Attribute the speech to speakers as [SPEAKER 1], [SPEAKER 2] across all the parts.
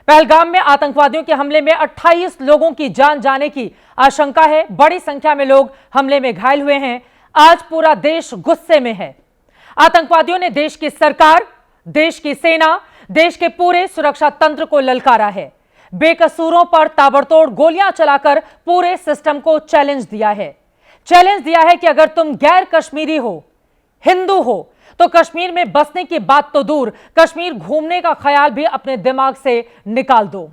[SPEAKER 1] पहलगाम में आतंकवादियों के हमले में 28 लोगों की जान जाने की आशंका है। बड़ी संख्या में लोग हमले में घायल हुए हैं। आज पूरा देश गुस्से में है। आतंकवादियों ने देश की सरकार, देश की सेना, देश के पूरे सुरक्षा तंत्र को ललकारा है। बेकसूरों पर ताबड़तोड़ गोलियां चलाकर पूरे सिस्टम को चैलेंज दिया है। चैलेंज दिया है कि अगर तुम गैर कश्मीरी हो, हिंदू हो, तो कश्मीर में बसने की बात तो दूर, कश्मीर घूमने का ख्याल भी अपने दिमाग से निकाल दो।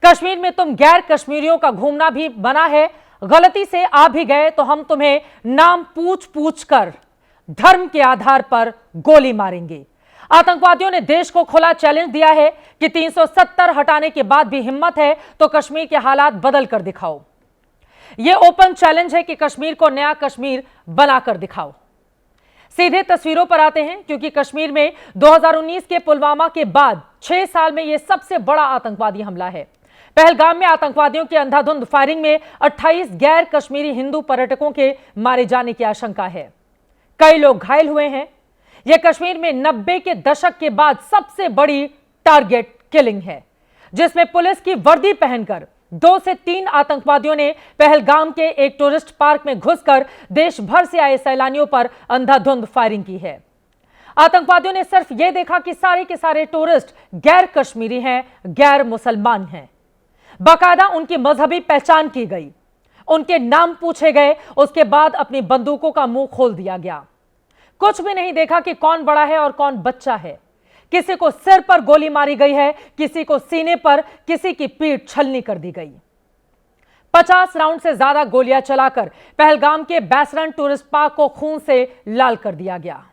[SPEAKER 1] कश्मीर में तुम गैर कश्मीरियों का घूमना भी मना है। गलती से आ भी गए तो हम तुम्हें नाम पूछ पूछ कर धर्म के आधार पर गोली मारेंगे। आतंकवादियों ने देश को खुला चैलेंज दिया है कि 370 हटाने के बाद भी हिम्मत है तो कश्मीर के हालात बदल कर दिखाओ। यह ओपन चैलेंज है कि कश्मीर को नया कश्मीर बनाकर दिखाओ। सीधे तस्वीरों पर आते हैं, क्योंकि कश्मीर में 2019 के पुलवामा के बाद 6 साल में यह सबसे बड़ा आतंकवादी हमला है। पहलगाम में आतंकवादियों की अंधाधुंध फायरिंग में 28 गैर कश्मीरी हिंदू पर्यटकों के मारे जाने की आशंका है। कई लोग घायल हुए हैं। यह कश्मीर में 90 के दशक के बाद सबसे बड़ी टारगेट किलिंग है, जिसमें पुलिस की वर्दी पहनकर 2 से 3 आतंकवादियों ने पहलगाम के एक टूरिस्ट पार्क में घुसकर देश भर से आए सैलानियों पर अंधाधुंध फायरिंग की है। आतंकवादियों ने सिर्फ यह देखा कि सारे के सारे टूरिस्ट गैर कश्मीरी हैं, गैर मुसलमान हैं। बाकायदा उनकी मजहबी पहचान की गई, उनके नाम पूछे गए, उसके बाद अपनी बंदूकों का मुंह खोल दिया गया। कुछ भी नहीं देखा कि कौन बड़ा है और कौन बच्चा है। किसी को सिर पर गोली मारी गई है, किसी को सीने पर, किसी की पीठ छलनी कर दी गई। 50 राउंड से ज्यादा गोलियां चलाकर पहलगाम के बैसरन टूरिस्ट पार्क को खून से लाल कर दिया गया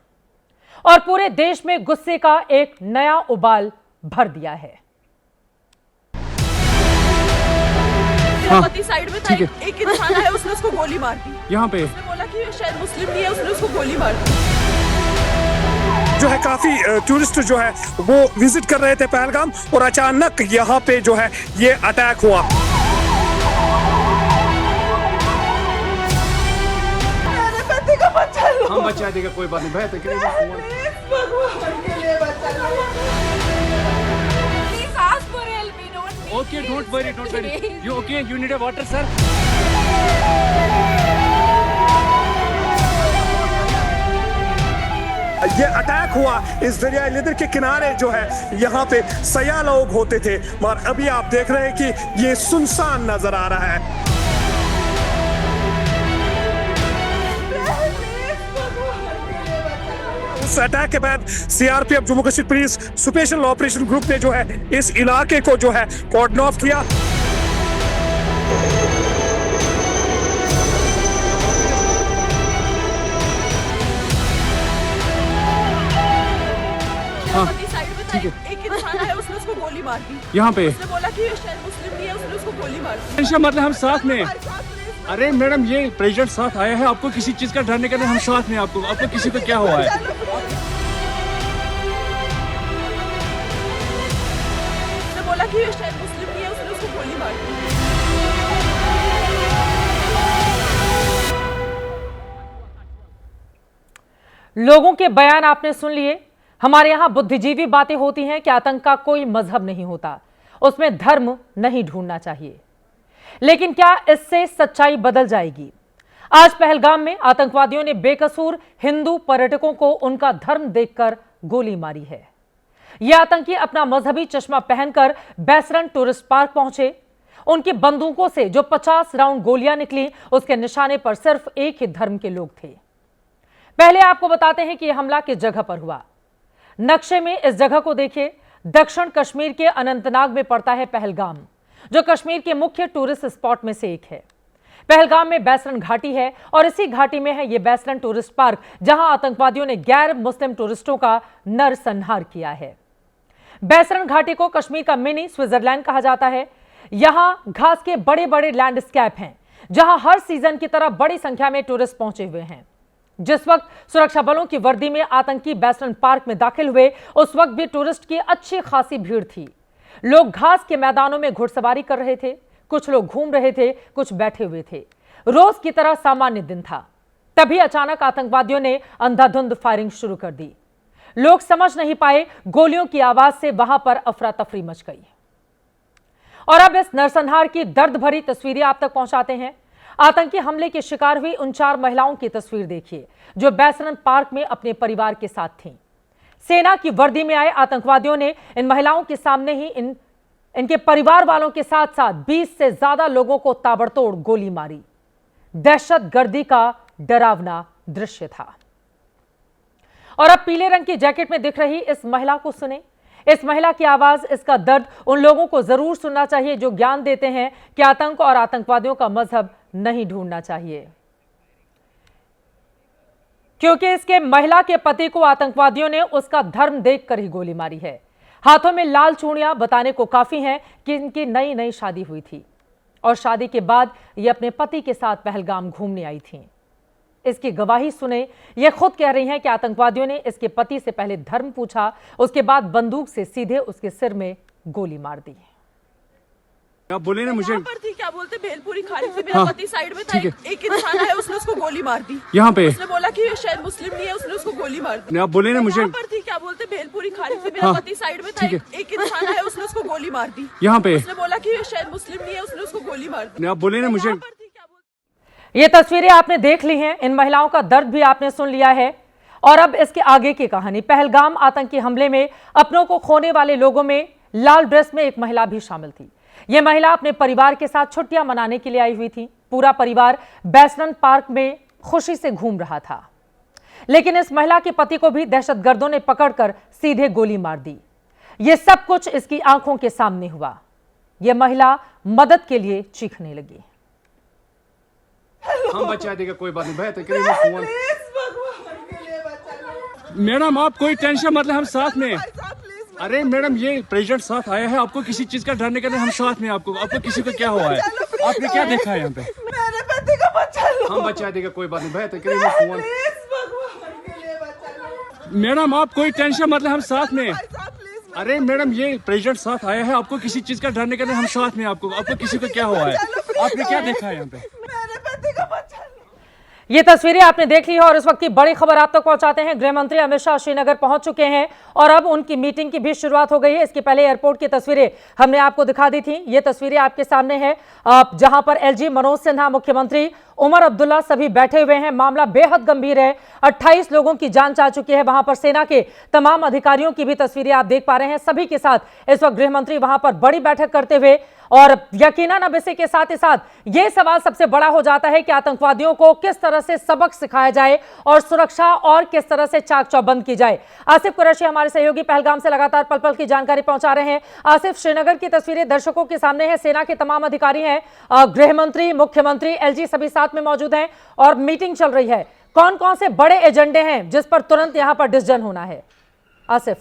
[SPEAKER 1] और पूरे देश में गुस्से का एक नया उबाल भर दिया है।
[SPEAKER 2] साइड में था एक इंसान है, उसने उसको गोली मार दी।
[SPEAKER 3] यहाँ पे
[SPEAKER 2] उसने बोला कि शायद मुस्लिम नहीं है, उसने उसको गोली मार दी।
[SPEAKER 4] जो है काफी टूरिस्ट जो है वो विजिट कर रहे थे पहलगाम और अचानक यहाँ पे जो है ये अटैक हुआ।
[SPEAKER 2] मेरे पति को बचा लो।
[SPEAKER 3] हम बचा देगा, कोई बात नहीं भाई।
[SPEAKER 2] भगवान के लिए बचा लो।
[SPEAKER 3] Okay, don't worry, don't worry. You okay? You need a water, sir?
[SPEAKER 4] ये अटैक हुआ इस दरिया लिदर के किनारे जो है यहाँ पे सया लोग होते थे, और अभी आप देख रहे हैं कि ये सुनसान नजर आ रहा है। इस अटैक के बाद CRPF Jammu Kashmir police special operation group ने जो है इस इलाके को जो है कॉर्डन ऑफ किया।
[SPEAKER 2] साइड में था एक इंसान है, उसने उसको गोली मार दी।
[SPEAKER 3] यहाँ पे
[SPEAKER 2] उसने बोला कि शायद मुस्लिम नहीं है, उसने उसको गोली मार दी।
[SPEAKER 3] टेंशन मतलब हम साथ में। अरे मैडम, ये प्रेसिडेंट साथ आया है, आपको किसी चीज का डरने का नहीं, हम साथ में। आपको किसी को क्या हुआ है?
[SPEAKER 2] उसने बोला कि शायद मुस्लिम नहीं है, उसने उसको गोली मार दी।
[SPEAKER 1] लोगों के बयान आपने सुन लिए। हमारे यहां बुद्धिजीवी बातें होती हैं कि आतंक का कोई मजहब नहीं होता, उसमें धर्म नहीं ढूंढना चाहिए। लेकिन क्या इससे सच्चाई बदल जाएगी? आज पहलगाम में आतंकवादियों ने बेकसूर हिंदू पर्यटकों को उनका धर्म देखकर गोली मारी है। ये आतंकी अपना मजहबी चश्मा पहनकर बैसरन टूरिस्ट पार्क पहुंचे। उनकी बंदूकों से जो 50 राउंड गोलियां निकली, उसके निशाने पर सिर्फ एक ही धर्म के लोग थे। पहले आपको बताते हैं कि यह हमला किस जगह पर हुआ। नक्शे में इस जगह को देखिए। दक्षिण कश्मीर के अनंतनाग में पड़ता है पहलगाम, जो कश्मीर के मुख्य टूरिस्ट स्पॉट में से एक है। पहलगाम में बैसरन घाटी है और इसी घाटी में है यह बैसरन टूरिस्ट पार्क, जहां आतंकवादियों ने गैर मुस्लिम टूरिस्टों का नरसंहार किया है। बैसरन घाटी को कश्मीर का मिनी स्विट्जरलैंड कहा जाता है। यहां घास के बड़े बड़े लैंडस्केप हैं, जहां हर सीजन की तरह बड़ी संख्या में टूरिस्ट पहुंचे हुए हैं। जिस वक्त सुरक्षा बलों की वर्दी में आतंकी बैसरन पार्क में दाखिल हुए, उस वक्त भी टूरिस्ट की अच्छी खासी भीड़ थी। लोग घास के मैदानों में घुड़सवारी कर रहे थे, कुछ लोग घूम रहे थे, कुछ बैठे हुए थे। रोज की तरह सामान्य दिन था। तभी अचानक आतंकवादियों ने अंधाधुंध फायरिंग शुरू कर दी। लोग समझ नहीं पाए, गोलियों की आवाज से वहां पर अफरा तफरी मच गई। और अब इस नरसंहार की दर्द भरी तस्वीरें आप तक पहुंचाते हैं। आतंकी हमले की शिकार हुई उन 4 महिलाओं की तस्वीर देखिए जो बैसरन पार्क में अपने परिवार के साथ थीं। सेना की वर्दी में आए आतंकवादियों ने इन महिलाओं के सामने ही इनके परिवार वालों के साथ साथ 20 से ज्यादा लोगों को ताबड़तोड़ गोली मारी। दहशतगर्दी का डरावना दृश्य था। और अब पीले रंग की जैकेट में दिख रही इस महिला को सुने। इस महिला की आवाज, इसका दर्द उन लोगों को जरूर सुनना चाहिए जो ज्ञान देते हैं कि आतंक और आतंकवादियों का मजहब नहीं ढूंढना चाहिए, क्योंकि इसके महिला के पति को आतंकवादियों ने उसका धर्म देखकर ही गोली मारी है। हाथों में लाल चूड़ियां बताने को काफी हैं कि इनकी नई नई शादी हुई थी और शादी के बाद ये अपने पति के साथ पहलगाम घूमने आई थीं। इसकी गवाही सुने। ये खुद कह रही हैं कि आतंकवादियों ने इसके पति से पहले धर्म पूछा, उसके बाद बंदूक से सीधे उसके सिर में गोली मार दी।
[SPEAKER 3] आप बोले ना मुझे,
[SPEAKER 2] यहाँ पर थी, क्या बोलते, भेलपुरी खा रही थी, मेरा पति साइड में था, एक इंसान है, उसने उसको गोली मार दी।
[SPEAKER 3] यहाँ पे
[SPEAKER 2] उसने बोला कि ये शायद मुस्लिम नहीं है, उसने उसको गोली मार दी।
[SPEAKER 3] आप बोले ना मुझे,
[SPEAKER 2] यहाँ पर थी, क्या बोलते, भेलपुरी खा रही थी, मेरा पति साइड में था, एक इंसान है, उसने उसको गोली मार दी।
[SPEAKER 3] यहाँ पे
[SPEAKER 2] उसने बोला कि ये शायद मुस्लिम नहीं है, उसने उसको गोली मार दी।
[SPEAKER 3] आप बोले ना मुझे,
[SPEAKER 1] ये तस्वीरें आपने देख ली हैं, इन महिलाओं का दर्द भी आपने सुन लिया है। और अब इसके आगे की कहानी। पहलगाम आतंकी हमले में अपनों को खोने वाले लोगों में लाल ड्रेस में एक महिला भी शामिल थी। यह महिला अपने परिवार के साथ छुट्टियां मनाने के लिए आई हुई थी। पूरा परिवार बैसरन पार्क में खुशी से घूम रहा था, लेकिन इस महिला के पति को भी दहशतगर्दों ने पकड़कर सीधे गोली मार दी। यह सब कुछ इसकी आंखों के सामने हुआ। यह महिला मदद के लिए चीखने लगी।
[SPEAKER 3] हम बचा देगा, कोई बात नहीं, बेहतर करेंगे फोन। मैडम आप कोई टेंशन मतलब, हम साथ में। अरे मैडम ये प्रेसिडेंट साथ आया है, आपको किसी चीज का डरने का नहीं, हम साथ में। आपको किसी को क्या हुआ है? आपने क्या देखा है यहाँ पे?
[SPEAKER 2] मेरे पति को बचा लो।
[SPEAKER 3] हम बचा देगा, कोई बात नहीं, बेहतर करेंगे फोन। मैडम आप कोई टेंशन मतलब, हम साथ में। अरे मैडम ये प्रेसिडेंट साथ आया है, आपको किसी चीज का डरने का नहीं, हम साथ में। आपको किसी को क्या हुआ है? आपने क्या देखा है यहाँ पे?
[SPEAKER 1] ये तस्वीरें आपने देख ली है और इस वक्त की बड़ी खबर आप तक पहुंचाते हैं। गृह मंत्री अमित शाह श्रीनगर पहुंच चुके हैं और अब उनकी मीटिंग की भी शुरुआत हो गई है। इसके पहले एयरपोर्ट की तस्वीरें हमने आपको दिखा दी थी। ये तस्वीरें आपके सामने है, जहां पर एलजी मनोज सिन्हा, मुख्यमंत्री उमर अब्दुल्ला सभी बैठे हुए हैं। मामला बेहद गंभीर है। 28 लोगों की जान जा चुकी है। वहां पर सेना के तमाम अधिकारियों की भी तस्वीरें आप देख पा रहे हैं। सभी के साथ इस वक्त गृह मंत्री वहां पर बड़ी बैठक करते हुए, और यकीनन अब इसी के साथ ही साथ यह सवाल सबसे बड़ा हो जाता है कि आतंकवादियों को किस तरह से सबक सिखाया जाए और सुरक्षा और किस तरह से चाक चौबंद की जाए। आसिफ कुरैशी हमारे सहयोगी पहलगाम से लगातार पल पल की जानकारी पहुंचा रहे हैं। आसिफ, श्रीनगर की तस्वीरें दर्शकों के सामने है। सेना के तमाम अधिकारी हैं, गृह मंत्री, मुख्यमंत्री, एलजी सभी साथ में मौजूद हैं और मीटिंग चल रही है। कौन कौन से बड़े एजेंडे हैं जिस पर तुरंत यहां पर डिसीजन होना है? आसिफ।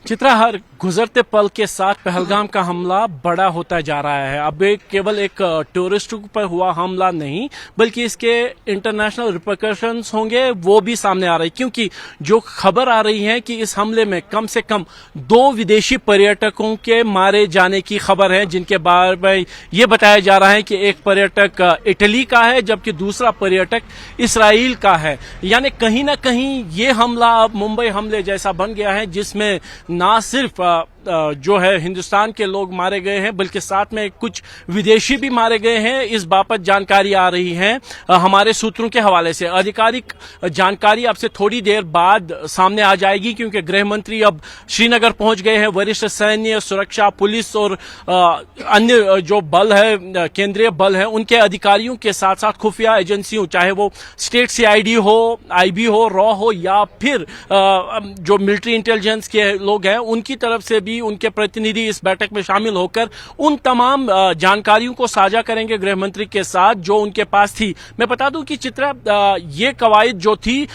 [SPEAKER 5] चित्रा, हर गुजरते पल के साथ पहलगाम का हमला बड़ा होता जा रहा है। अब केवल एक टूरिस्ट पर हुआ हमला नहीं, बल्कि इसके इंटरनेशनल रिपरकशंस होंगे, वो भी सामने आ रही, क्योंकि जो खबर आ रही है कि इस हमले में कम से कम 2 विदेशी पर्यटकों के मारे जाने की खबर है, जिनके बारे में ये बताया जा रहा है कि एक पर्यटक इटली का है जबकि दूसरा पर्यटक इसराइल का है। यानी कहीं ना कहीं ये हमला अब मुंबई हमले जैसा बन गया है, जिसमें ना सिर्फ जो है हिंदुस्तान के लोग मारे गए हैं, बल्कि साथ में कुछ विदेशी भी मारे गए हैं। इस बाबत जानकारी आ रही है हमारे सूत्रों के हवाले से। आधिकारिक जानकारी अब से थोड़ी देर बाद सामने आ जाएगी, क्योंकि गृह मंत्री अब श्रीनगर पहुंच गए हैं। वरिष्ठ सैन्य, सुरक्षा, पुलिस और अन्य जो बल है, केंद्रीय बल है, उनके अधिकारियों के साथ साथ खुफिया एजेंसियों, चाहे वो स्टेट सीआईडी हो, आईबी हो, रॉ हो, या फिर जो मिलिट्री इंटेलिजेंस के लोग हैं, उनकी तरफ से भी उनके प्रतिनिधि इस बैठक में शामिल होकर उन तमाम जानकारियों को साझा करेंगे गृह मंत्री के साथ जो उनके पास थी। मैं बता दूं कि चित्रा, ये कवायद जो थी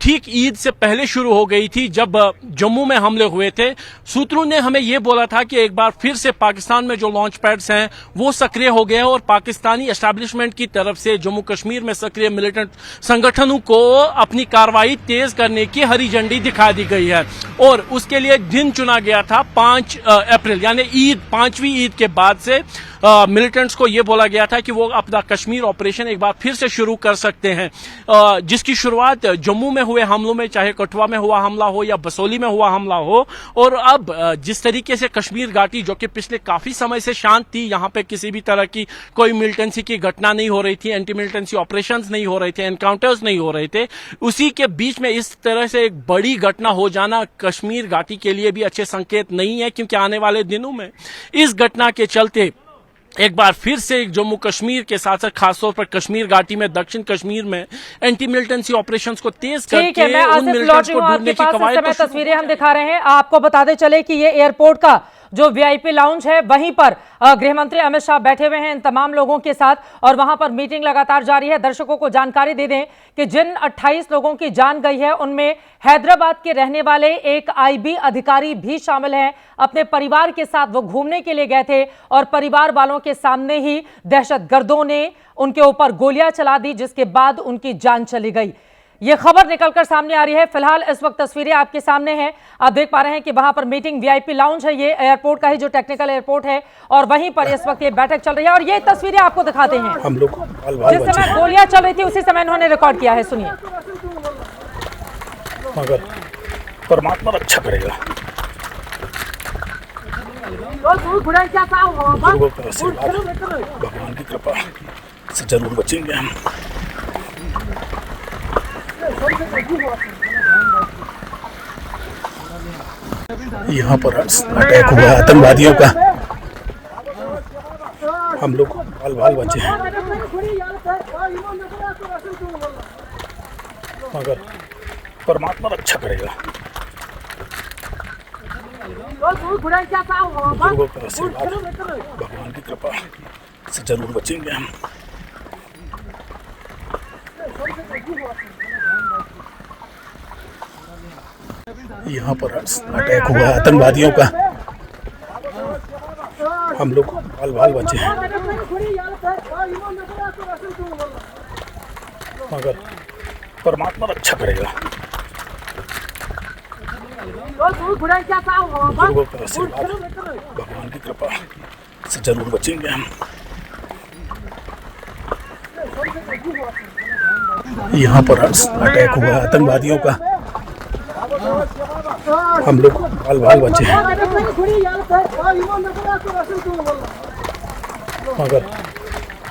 [SPEAKER 5] ठीक ईद से पहले शुरू हो गई थी, जब जम्मू में हमले हुए थे। सूत्रों ने हमें यह बोला था कि एक बार फिर से पाकिस्तान में जो लॉन्च पैड्स हैं वो सक्रिय हो गए हैं और पाकिस्तानी एस्टैब्लिशमेंट की तरफ से जम्मू कश्मीर में सक्रिय मिलिटेंट संगठनों को अपनी कार्रवाई तेज करने की हरी झंडी दिखा दी गई है। और उसके लिए दिन चुना गया था 5 अप्रैल, यानी ईद, 5वीं ईद के बाद से मिलिटेंट्स को यह बोला गया था कि वो अपना कश्मीर ऑपरेशन एक बार फिर से शुरू कर सकते हैं, जिसकी शुरुआत जम्मू में हुए हमलों में, चाहे कठुआ में हुआ हमला हो या बसोली में हुआ हमला हो, और अब जिस तरीके से कश्मीर घाटी जो कि पिछले काफी समय से शांत थी, यहाँ पे किसी भी तरह की कोई मिलिटेंसी की घटना नहीं हो रही थी, एंटी मिलिटेंसी ऑपरेशंस नहीं हो रहे थे, एनकाउंटर्स नहीं हो रहे थे, उसी के बीच में इस तरह से एक बड़ी घटना हो जाना कश्मीर घाटी के लिए भी अच्छे संकेत नहीं है, क्योंकि आने वाले दिनों में इस घटना के चलते एक बार फिर से जम्मू कश्मीर के साथ साथ खासतौर पर कश्मीर घाटी में, दक्षिण कश्मीर में एंटी मिलिटेंसी ऑपरेशंस को तेज करके उन मिलिटेंट्स को ढूंढने की कवायद को
[SPEAKER 1] तस्वीरें हम दिखा रहे हैं। आपको बताते चले कि ये एयरपोर्ट का जो वीआईपी लाउंज है, वहीं पर गृह मंत्री अमित शाह बैठे हुए हैं इन तमाम लोगों के साथ, और वहां पर मीटिंग लगातार जारी है। दर्शकों को जानकारी दे दें कि जिन 28 लोगों की जान गई है उनमें हैदराबाद के रहने वाले एक आईबी अधिकारी भी शामिल हैं। अपने परिवार के साथ वो घूमने के लिए गए थे और परिवार वालों के सामने ही दहशतगर्दों ने उनके ऊपर गोलियां चला दी, जिसके बाद उनकी जान चली गई। ये खबर निकलकर सामने आ रही है। फिलहाल इस वक्त तस्वीरें आपके सामने हैं, आप देख पा रहे हैं कि वहां पर मीटिंग, वीआईपी लाउंज है, ये एयरपोर्ट का ही जो टेक्निकल एयरपोर्ट है, और वहीं पर इस वक्त ये बैठक चल रही है। और ये तस्वीरें आपको दिखाते हैं,
[SPEAKER 6] हम लोग
[SPEAKER 1] जिस समय गोलियां चल रही थी उसी समय इन्होंने रिकॉर्ड किया है। सुनिए।
[SPEAKER 6] मगर परमात्मा रक्षा करेगा, बुजुर्गों का आशीर्वाद, भगवान की कृपा से जरूर बचेंगे हम। यहाँ पर अटैक हुआ आतंकवादियों का, हम लोग बाल बचे हैं, मगर परमात्मा रक्षा करेगा, बुजुर्गों का आशीर्वाद, भगवान की कृपा से जरूर बचेंगे हम। यहाँ पर अटैक हुआ आतंकवादियों का, हम लोग बाल बचे हैं, मगर परमात्मा रक्षा करेगा, बुजुर्गों का आशीर्वाद, भगवान की कृपा से जरूर बचेंगे हम। यहाँ पर अटैक हुआ आतंकवादियों का, हम लोग बाल बचे हैं, मगर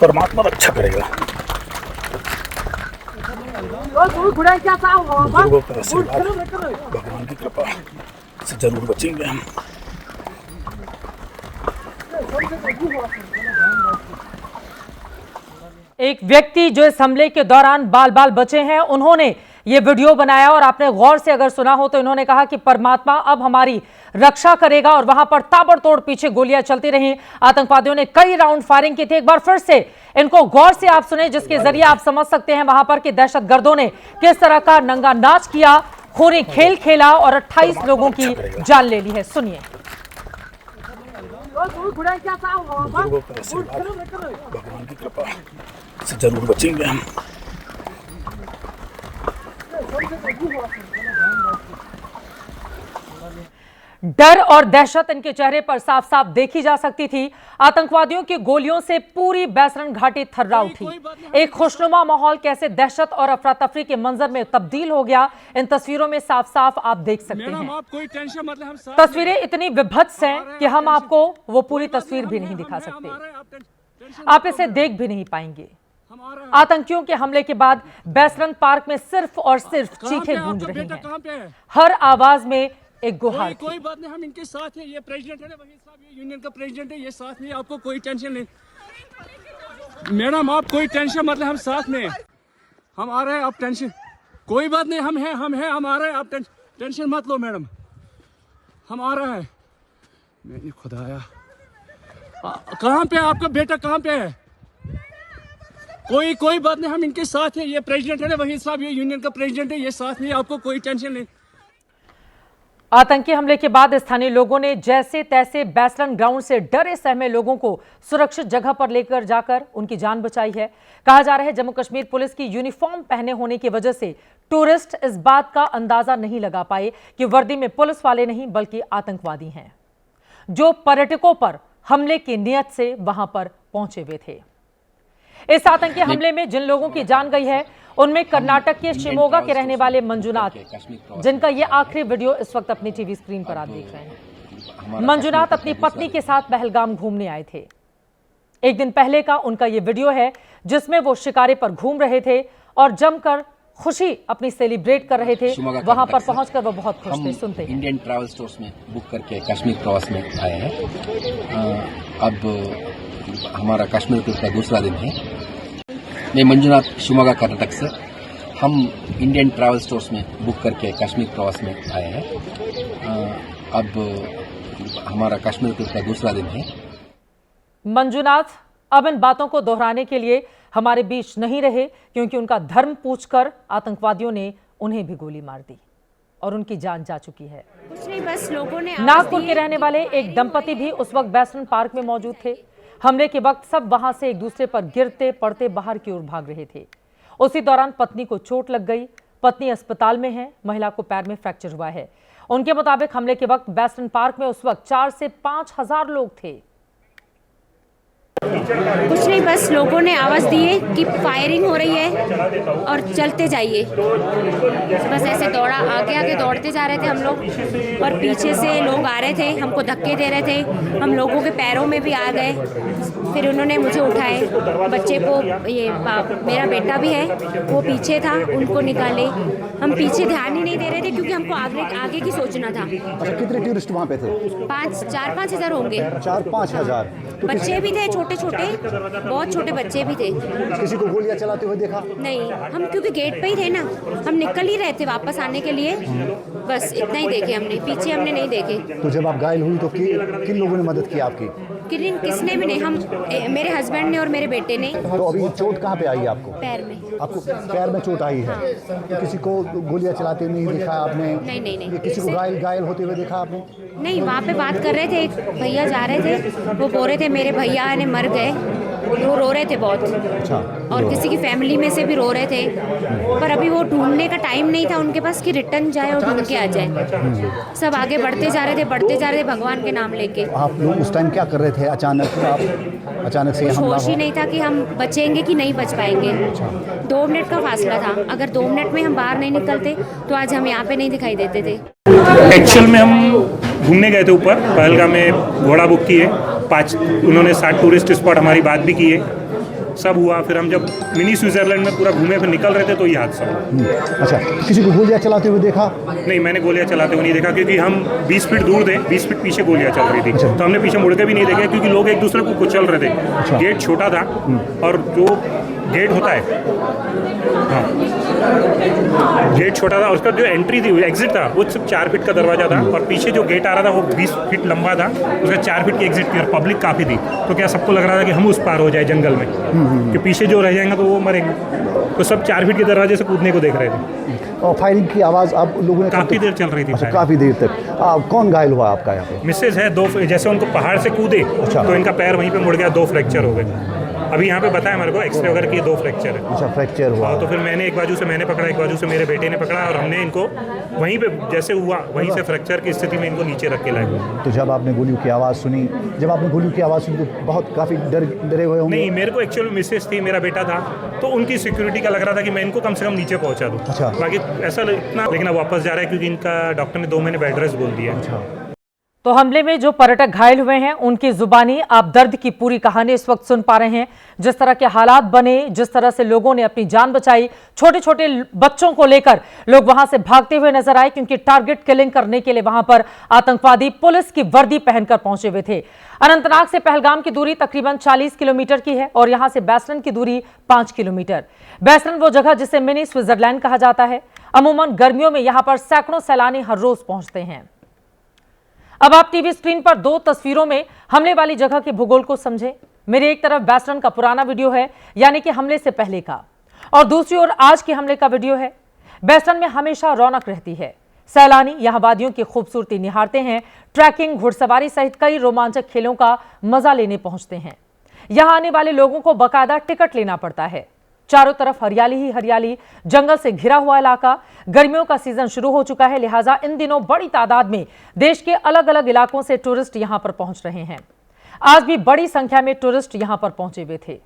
[SPEAKER 6] परमात्मा रक्षा करेगा, बुजुर्गों का आशीर्वाद, भगवान की कृपा से जरूर बचेंगे हम।
[SPEAKER 1] एक व्यक्ति जो इस हमले के दौरान बाल बचे हैं, उन्होंने ये वीडियो बनाया और आपने गौर से अगर सुना हो तो इन्होंने कहा कि परमात्मा अब हमारी रक्षा करेगा, और वहां पर ताबड़तोड़ पीछे गोलियां चलती रहीं। आतंकवादियों ने कई राउंड फायरिंग की थी। एक बार फिर से इनको गौर से आप सुने, जिसके जरिए आप समझ सकते हैं वहां पर कि दहशतगर्दों ने किस तरह का नंगा नाच किया, खूनी खेल खेला और 28 लोगों की जान ले ली है। सुनिए।
[SPEAKER 6] बुजुर्गों का आशीर्वाद, भगवान की कृपा से जरूर बचेंगे हम।
[SPEAKER 1] डर और दहशत इनके चेहरे पर साफ साफ देखी जा सकती थी। आतंकवादियों की गोलियों से पूरी बैसरन घाटी थर्रा उठी। एक खुशनुमा माहौल कैसे दहशत और अफरा तफरी के मंजर में तब्दील हो गया, इन तस्वीरों में साफ साफ आप देख सकते हैं।
[SPEAKER 3] आप कोई टेंशन मतलब हम साथ
[SPEAKER 1] तस्वीरें इतनी विभत्स हैं कि हम आपको वो पूरी तस्वीर भी नहीं दिखा सकते, आप इसे देख भी नहीं पाएंगे। आतंकियों के हमले के बाद बैसरन पार्क में सिर्फ और सिर्फ चीखें गूंज रही हैं। हर आवाज में एक गुहार।
[SPEAKER 3] कोई बात नहीं, हम इनके साथ हैं। ये प्रेसिडेंट है ना, वही साहब, ये यूनियन का प्रेसिडेंट है, ये साथ में, आपको कोई टेंशन नहीं। मैडम आप कोई टेंशन मतलब हम साथ में, हम आ रहे हैं, आप टेंशन, कोई बात नहीं, हम हैं, हम आ रहे हैं, आप टेंशन मत लो मैडम, हम आ रहे हैं। मैंने खुदाया, कहाँ पे आपका बेटा, कहाँ पे है? कोई बात नहीं, हम इनके साथ हैं। ये प्रेसिडेंट है ना, वही साहब, ये यूनियन का प्रेसिडेंट है, ये साथ में, आपको कोई टेंशन नहीं।
[SPEAKER 1] आतंकी हमले के बाद स्थानीय लोगों ने जैसे तैसे बैसरन ग्राउंड से डरे सहमे लोगों को सुरक्षित जगह पर लेकर जाकर उनकी जान बचाई है। कहा जा रहा है जम्मू कश्मीर पुलिस की यूनिफॉर्म पहने होने की वजह से टूरिस्ट इस बात का अंदाजा नहीं लगा पाए कि वर्दी में पुलिस वाले नहीं बल्कि आतंकवादी हैं, जो पर्यटकों पर हमले की नियत से वहां पर पहुंचे हुए थे। इस आतंकी हमले में जिन लोगों की जान गई है उनमें कर्नाटक के शिमोगा के रहने वाले मंजुनाथ, जिनका ये आखिरी वीडियो इस वक्त अपनी टीवी स्क्रीन पर आप देख रहे हैं। मंजुनाथ अपनी पत्नी के साथ पहलगाम घूमने आए थे। एक दिन पहले का उनका ये वीडियो है जिसमें वो शिकारे पर घूम रहे थे और जमकर खुशी अपनी सेलिब्रेट कर रहे थे। वहां पर पहुंचकर वो बहुत खुश थे। सुनते हैं।
[SPEAKER 7] इंडियन ट्रैवल स्टोर्स में बुक करके कश्मीर प्रवास में आए हैं। अब हमारा कश्मीर ट्रिप का दूसरा दिन है। मैं मंजुनाथ, शिमोगा, कर्नाटक से। हम इंडियन ट्रैवल स्टोर्स में बुक करके कश्मीर प्रवास में आए हैं। अब हमारा कश्मीर ट्रिप का दूसरा दिन है।
[SPEAKER 1] मंजुनाथ अब इन बातों को दोहराने के लिए हमारे बीच नहीं रहे, क्योंकि उनका धर्म पूछकर आतंकवादियों ने उन्हें भी गोली मार दी और उनकी जान जा चुकी है।
[SPEAKER 8] कुछ नहीं, बस लोगों ने
[SPEAKER 1] नागपुर के रहने वाले एक दंपति भी उस वक्त वेस्टर्न पार्क में मौजूद थे। हमले के वक्त सब वहां से एक दूसरे पर गिरते पड़ते बाहर की ओर भाग रहे थे। उसी दौरान पत्नी को चोट लग गई। पत्नी अस्पताल में है। महिला को पैर में फ्रैक्चर हुआ है। उनके मुताबिक हमले के वक्त वेस्टर्न पार्क में उस वक्त 4 से 5 हजार लोग थे।
[SPEAKER 8] कुछ नहीं, बस लोगों ने आवाज़ दी है कि फायरिंग हो रही है और चलते जाइए। बस ऐसे दौड़ा, आगे आगे दौड़ते जा रहे थे हम लोग और पीछे से लोग आ रहे थे, हमको धक्के दे रहे थे। हम लोगों के पैरों में भी आ गए। फिर उन्होंने मुझे उठाए। बच्चे को, ये मेरा बेटा भी है, वो पीछे था, उनको निकाले। हम पीछे ध्यान ही नहीं दे रहे थे क्योंकि हमको आगे की सोचना था।
[SPEAKER 9] अच्छा, कितने टूरिस्ट वहाँ पे थे?
[SPEAKER 8] 4-5 हजार होंगे।
[SPEAKER 9] 4-5 हजार।
[SPEAKER 8] बच्चे भी थे, छोटे छोटे, बहुत छोटे बच्चे भी थे।
[SPEAKER 9] किसी को गोलियां चलाते हुए देखा?
[SPEAKER 8] नहीं, हम क्योंकि गेट पे ही थे ना, हम निकल ही रहे थे वापस आने के लिए। बस इतना ही देखे हमने, पीछे हमने नहीं देखे।
[SPEAKER 9] तो जब आप घायल हुई तो किन लोगों ने मदद की आपकी?
[SPEAKER 8] किसने भी नहीं। हम, मेरे हस्बैंड ने और मेरे बेटे ने।
[SPEAKER 9] तो अभी चोट कहाँ पे आई आपको?
[SPEAKER 8] पैर में।
[SPEAKER 9] आपको पैर में चोट आई है? तो किसी को गोलियां चलाते नहीं देखा आपने?
[SPEAKER 8] नहीं।
[SPEAKER 9] किसी को घायल होते हुए देखा आपने?
[SPEAKER 8] नहीं, वहाँ पे बात कर रहे थे, एक भैया जा रहे थे, वो बोल रहे थे मेरे भैया ने मर गए। वो रो रहे थे बहुत।
[SPEAKER 9] अच्छा।
[SPEAKER 8] और किसी की फैमिली में से भी रो रहे थे, पर अभी वो ढूंढने का टाइम नहीं था उनके पास कि रिटर्न जाए और ढूंढ के आ जाए। सब आगे बढ़ते जा रहे थे भगवान के नाम लेके।
[SPEAKER 9] आप लोग उस टाइम क्या कर रहे थे? अचानक से
[SPEAKER 8] होश ही नहीं था कि हम बचेंगे कि नहीं बच पाएंगे। 2 मिनट का फासला था। अगर 2 मिनट में हम बाहर नहीं निकलते तो आज हम यहाँ पे नहीं दिखाई देते थे।
[SPEAKER 10] एक्चुअल में हम घूमने गए थे ऊपर पहलगाम में, घोड़ा बुक किए 5, उन्होंने 60 टूरिस्ट स्पॉट हमारी बात भी की है, सब हुआ। फिर हम जब मिनी स्विट्जरलैंड में पूरा घूमे फिर निकल रहे थे तो ये हादसा हुआ।
[SPEAKER 9] अच्छा, किसी को गोलियां चलाते हुए देखा?
[SPEAKER 10] नहीं, मैंने गोलियां चलाते हुए नहीं देखा क्योंकि हम 20 फीट दूर थे, 20 फीट पीछे गोलियां चल रही थी। तो हमने पीछे मुड़ के भी नहीं देखा क्योंकि लोग एक दूसरे को कुचल रहे थे। गेट छोटा था और जो गेट होता है, हाँ, गेट छोटा था, उसका जो एंट्री थी, एग्जिट था, वो सिर्फ 4 फीट का दरवाजा था और पीछे जो गेट आ रहा था वो 20 फीट लंबा था, उसका 4 फीट की एग्जिट थी और पब्लिक काफ़ी थी। तो क्या सबको लग रहा था कि हम उस पार हो जाए जंगल में, कि पीछे जो रह जाएंगे तो वो मरेंगे। तो सब 4 फीट के दरवाजे से कूदने को देख रहे थे।
[SPEAKER 9] और फायरिंग की आवाज़ आप लोगों ने
[SPEAKER 10] काफ़ी देर चल रही थी।
[SPEAKER 9] अच्छा, काफ़ी देर तक। कौन घायल हुआ आपका यहाँ पे?
[SPEAKER 10] मिसेज है, 2, जैसे उनको पहाड़ से कूदे तो इनका पैर वहीं पे मुड़ गया, 2 फ्रैक्चर हो गए। अभी यहाँ पे बताया मेरे को एक्सरे वगैरह की 2 फ्रैक्चर है।
[SPEAKER 9] अच्छा, फ्रैक्चर हुआ।
[SPEAKER 10] तो फिर मैंने एक बाजू से मैंने पकड़ा, एक बाजू से मेरे बेटे ने पकड़ा और हमने इनको वहीं पे जैसे हुआ वहीं से फ्रैक्चर की स्थिति में इनको नीचे रख के लाए।
[SPEAKER 9] तो जब आपने गोलियों की आवाज़ सुनी, तो बहुत काफ़ी डरे हुए होंगे?
[SPEAKER 10] नहीं, मेरे को एक्चुअल मिसेज थी, मेरा बेटा था, तो उनकी सिक्योरिटी का लग रहा था कि मैं इनको कम से कम नीचे पहुँचा दूँ।
[SPEAKER 9] अच्छा।
[SPEAKER 10] बाकी ऐसा इतना, लेकिन अब वापस जा रहा है क्योंकि इनका डॉक्टर ने 2 महीने बेड रेस्ट बोल दिया।
[SPEAKER 9] अच्छा।
[SPEAKER 1] तो हमले में जो पर्यटक घायल हुए हैं उनकी जुबानी आप दर्द की पूरी कहानी इस वक्त सुन पा रहे हैं। जिस तरह के हालात बने, जिस तरह से लोगों ने अपनी जान बचाई, छोटे छोटे बच्चों को लेकर लोग वहां से भागते हुए नजर आए, क्योंकि टारगेट किलिंग करने के लिए वहां पर आतंकवादी पुलिस की वर्दी पहनकर पहुंचे हुए थे। अनंतनाग से पहलगाम की दूरी तकरीबन 40 किलोमीटर की है और यहां से बैसरन की दूरी 5 किलोमीटर। बैसरन वो जगह जिसे मिनी स्विट्जरलैंड कहा जाता है। अमूमन गर्मियों में यहां पर सैकड़ों सैलानी हर रोज पहुंचते हैं। अब आप टीवी स्क्रीन पर 2 तस्वीरों में हमले वाली जगह के भूगोल को समझें। मेरी एक तरफ बैसरन का पुराना वीडियो है, यानी कि हमले से पहले का, और दूसरी ओर आज के हमले का वीडियो है। बैसरन में हमेशा रौनक रहती है। सैलानी यहां वादियों की खूबसूरती निहारते हैं, ट्रैकिंग, घुड़सवारी सहित कई रोमांचक खेलों का मजा लेने पहुंचते हैं। यहां आने वाले लोगों को बाकायदा टिकट लेना पड़ता है। चारों तरफ हरियाली ही हरियाली, जंगल से घिरा हुआ इलाका। गर्मियों का सीजन शुरू हो चुका है, लिहाजा इन दिनों बड़ी तादाद में देश के अलग अलग इलाकों से टूरिस्ट यहां पर पहुंच रहे हैं। आज भी बड़ी संख्या में टूरिस्ट यहां पर पहुंचे हुए थे।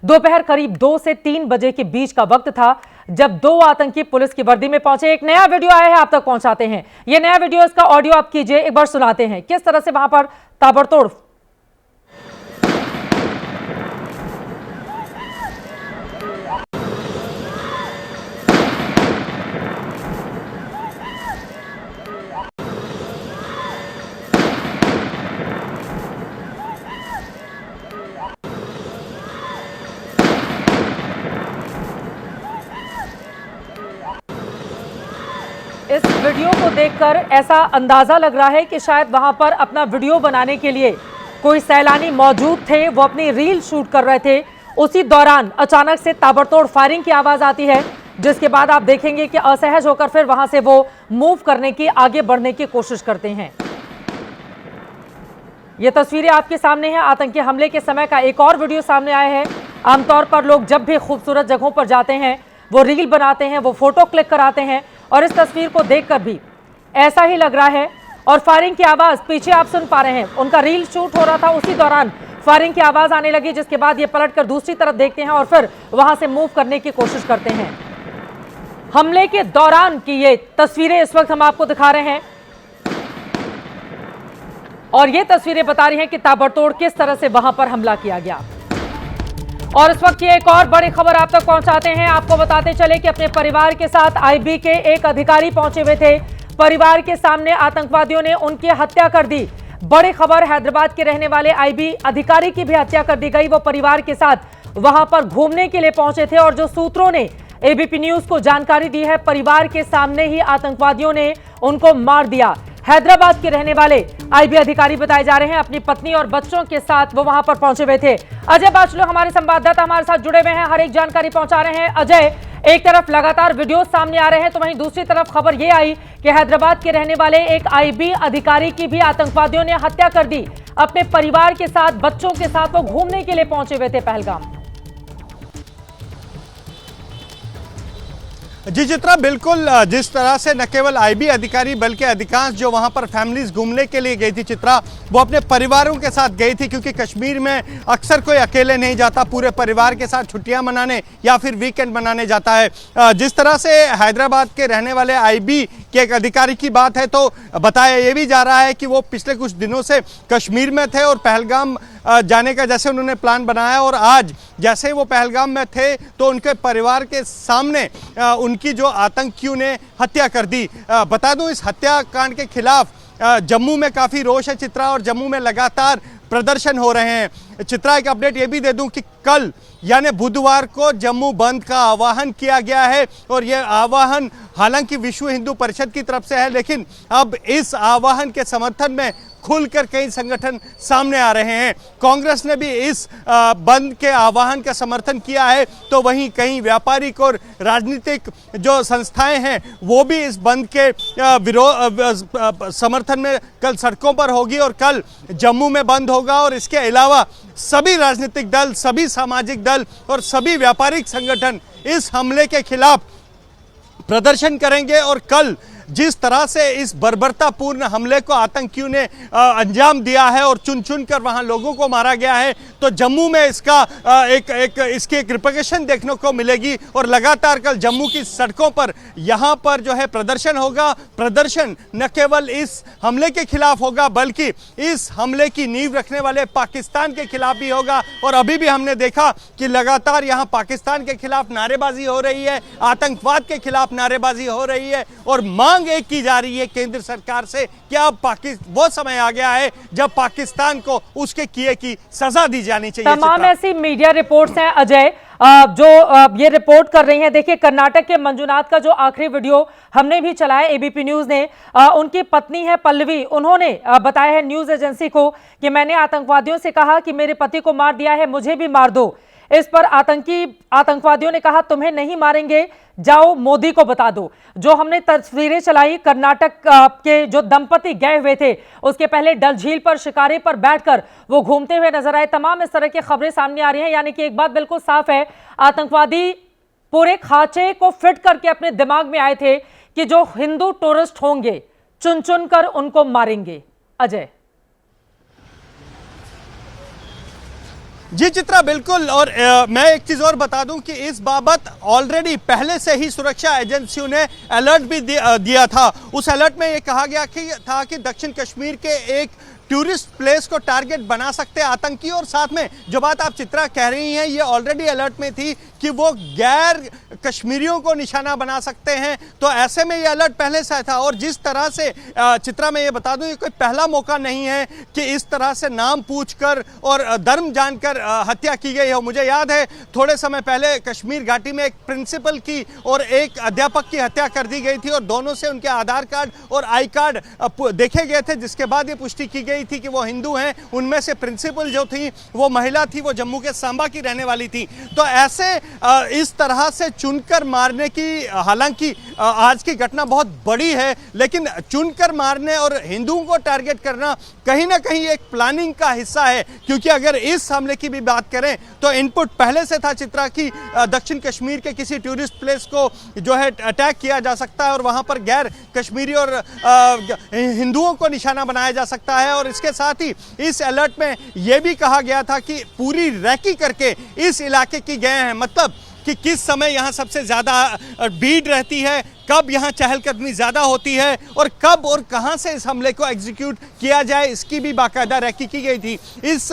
[SPEAKER 1] दोपहर करीब 2 से 3 बजे के बीच का वक्त था जब 2 आतंकी पुलिस की वर्दी में पहुंचे। एक नया वीडियो आया है, आप तक पहुंचाते हैं। यह नया वीडियो, इसका ऑडियो आप कीजिए, एक बार सुनाते हैं किस तरह से वहां पर ताबड़तोड़ इस वीडियो को देखकर ऐसा अंदाजा लग रहा है कि शायद वहां पर अपना वीडियो बनाने के लिए कोई सैलानी मौजूद थे, वो अपनी रील शूट कर रहे थे। उसी दौरान अचानक से ताबड़तोड़ फायरिंग की आवाज आती है, जिसके बाद आप देखेंगे कि असहज होकर फिर वहां से वो मूव करने की, आगे बढ़ने की कोशिश करते हैं। ये तस्वीरें आपके सामने हैं। आतंकी हमले के समय का एक और वीडियो सामने आया है। आमतौर पर लोग जब भी खूबसूरत जगहों पर जाते हैं वो रील बनाते हैं, वो फोटो क्लिक कराते हैं, और इस तस्वीर को देखकर भी ऐसा ही लग रहा है। और फायरिंग की आवाज पीछे आप सुन पा रहे हैं, उनका रील शूट हो रहा था, उसी दौरान फायरिंग की आवाज आने लगी, जिसके बाद ये पलटकर दूसरी तरफ देखते हैं और फिर वहां से मूव करने की कोशिश करते हैं। हमले के दौरान की ये तस्वीरें इस वक्त हम आपको दिखा रहे हैं, और ये तस्वीरें बता रही हैं कि ताबड़तोड़ किस तरह से वहां पर हमला किया गया। और इस वक्त की एक और बड़ी खबर आप तक पहुंचाते हैं। आपको बताते चले कि अपने परिवार के साथ आईबी के एक अधिकारी पहुंचे हुए थे। परिवार के सामने आतंकवादियों ने उनकी हत्या कर दी। बड़ी खबर, हैदराबाद के रहने वाले आईबी अधिकारी की भी हत्या कर दी गई। वो परिवार के साथ वहां पर घूमने के लिए पहुंचे थे, और जो सूत्रों ने एबीपी न्यूज को जानकारी दी है, परिवार के सामने ही आतंकवादियों ने उनको मार दिया। हैदराबाद के रहने वाले आईबी अधिकारी बताए जा रहे हैं, अपनी पत्नी और बच्चों के साथ वो वहां पर पहुंचे हुए थे। अजय बाचलो हमारे संवाददाता हमारे साथ जुड़े हुए हैं, हर एक जानकारी पहुंचा रहे हैं। अजय, एक तरफ लगातार वीडियो सामने आ रहे हैं, तो वहीं दूसरी तरफ खबर ये आई कि हैदराबाद के रहने वाले एक आईबी अधिकारी की भी आतंकवादियों ने हत्या कर दी। अपने परिवार के साथ, बच्चों के साथ वो घूमने के लिए पहुंचे हुए थे पहलगाम।
[SPEAKER 11] जी चित्रा, बिल्कुल जिस तरह से न केवल आईबी अधिकारी बल्कि अधिकांश जो वहां पर फैमिलीज घूमने के लिए गई थी चित्रा, वो अपने परिवारों के साथ गई थी, क्योंकि कश्मीर में अक्सर कोई अकेले नहीं जाता, पूरे परिवार के साथ छुट्टियां मनाने या फिर वीकेंड मनाने जाता है। जिस तरह से हैदराबाद के रहने वाले आईबी के एक अधिकारी की बात है, तो बताया ये भी जा रहा है कि वो पिछले कुछ दिनों से कश्मीर में थे और पहलगाम जाने का जैसे उन्होंने प्लान बनाया, और आज जैसे ही वो पहलगाम में थे तो उनके परिवार के सामने उनकी जो आतंकियों ने हत्या कर दी। बता दूं, इस हत्याकांड के खिलाफ जम्मू में काफ़ी रोष है चित्रा, और जम्मू में लगातार प्रदर्शन हो रहे हैं। चित्रा, एक अपडेट ये भी दे दूं कि कल यानी बुधवार को जम्मू बंद का आह्वान किया गया है, और यह आह्वान हालांकि विश्व हिंदू परिषद की तरफ से है, लेकिन अब इस आह्वान के समर्थन में खुलकर कई संगठन सामने आ रहे हैं। कांग्रेस ने भी इस बंद के आह्वान का समर्थन किया है, तो वहीं कई व्यापारिक और राजनीतिक जो संस्थाएं हैं वो भी इस बंद के विरोध समर्थन में कल सड़कों पर होगी, और कल जम्मू में बंद होगा। और इसके अलावा सभी राजनीतिक दल, सभी सामाजिक दल और सभी व्यापारिक संगठन इस हमले के खिलाफ प्रदर्शन करेंगे। और कल जिस तरह से इस बर्बरतापूर्ण हमले को आतंकियों ने अंजाम दिया है और चुन चुन कर वहां लोगों को मारा गया है, तो जम्मू में इसका इसकी एक रिपरकशन देखने को मिलेगी। और लगातार कल जम्मू की सड़कों पर यहां पर जो है प्रदर्शन होगा। प्रदर्शन न केवल इस हमले के खिलाफ होगा, बल्कि इस हमले की नींव रखने वाले पाकिस्तान के खिलाफ भी होगा। और अभी भी हमने देखा कि लगातार यहां पाकिस्तान के खिलाफ नारेबाजी हो रही है, आतंकवाद के खिलाफ नारेबाजी हो रही है, और मांग एक की जा रही है केंद्र सरकार से कि अब वो समय आ गया है जब पाकिस्तान को उसके किए की सजा दी जानी चाहिए।
[SPEAKER 1] तमाम ऐसी मीडिया रिपोर्ट्स हैं अजय जो ये रिपोर्ट कर रही हैं। देखिए, कर्नाटक के मंजुनाथ का जो आखिरी वीडियो हमने भी चलाया, एबीपी न्यूज ने, उनकी पत्नी है पल्लवी, उन्होंने बताया है न्यूज एजेंसी को कि मैंने आतंकवादियों से कहा कि मेरे पति को मार दिया है, मुझे भी मार दो। इस पर आतंकवादियों ने कहा तुम्हें नहीं मारेंगे, जाओ मोदी को बता दो। जो हमने तस्वीरें चलाई, कर्नाटक के जो दंपति गए हुए थे, उसके पहले डल झील पर शिकारे पर बैठकर वो घूमते हुए नजर आए। तमाम इस तरह की खबरें सामने आ रही हैं। यानी कि एक बात बिल्कुल साफ है, आतंकवादी पूरे खांचे को फिट करके अपने दिमाग में आए थे कि जो हिंदू टूरिस्ट होंगे चुन चुन कर उनको मारेंगे। अजय,
[SPEAKER 11] जी चित्रा, बिल्कुल। और मैं एक चीज़ और बता दूं कि इस बाबत ऑलरेडी पहले से ही सुरक्षा एजेंसियों ने अलर्ट भी दिया था। उस अलर्ट में ये कहा गया कि दक्षिण कश्मीर के एक टूरिस्ट प्लेस को टारगेट बना सकते हैं आतंकी। और साथ में जो बात आप चित्रा कह रही हैं, ये ऑलरेडी अलर्ट में थी कि वो गैर कश्मीरियों को निशाना बना सकते हैं। तो ऐसे में ये अलर्ट पहले से था। और जिस तरह से चित्रा, मैं ये बता दूं, ये कोई पहला मौका नहीं है कि इस तरह से नाम पूछकर और धर्म जानकर हत्या की गई हो। मुझे याद है थोड़े समय पहले कश्मीर घाटी में एक प्रिंसिपल की और एक अध्यापक की हत्या कर दी गई थी और दोनों से उनके आधार कार्ड और आई कार्ड देखे गए थे, जिसके बाद ये पुष्टि की गई थी कि वो हिंदू हैं। उनमें से प्रिंसिपल जो थी वो महिला थी, वो जम्मू के सांबा की रहने वाली थी। तो ऐसे इस तरह से चुनकर मारने की, हालांकि आज की घटना बहुत बड़ी है, लेकिन चुनकर मारने और हिंदुओं को टारगेट करना कहीं ना कहीं एक प्लानिंग का हिस्सा है। क्योंकि अगर इस हमले की भी बात करें तो इनपुट पहले से था चित्रा की दक्षिण कश्मीर के किसी टूरिस्ट प्लेस को जो है अटैक किया जा सकता है और वहां पर गैर कश्मीरी और हिंदुओं को निशाना बनाया जा सकता है। और इसके साथ ही इस अलर्ट में यह भी कहा गया था कि पूरी रैकी करके इस इलाके की गए हैं, मतलब कि किस समय यहाँ सबसे ज़्यादा भीड़ रहती है, कब यहाँ चहलकदमी ज़्यादा होती है और कब और कहाँ से इस हमले को एग्जीक्यूट किया जाए, इसकी भी बाकायदा रैकी की गई थी। इस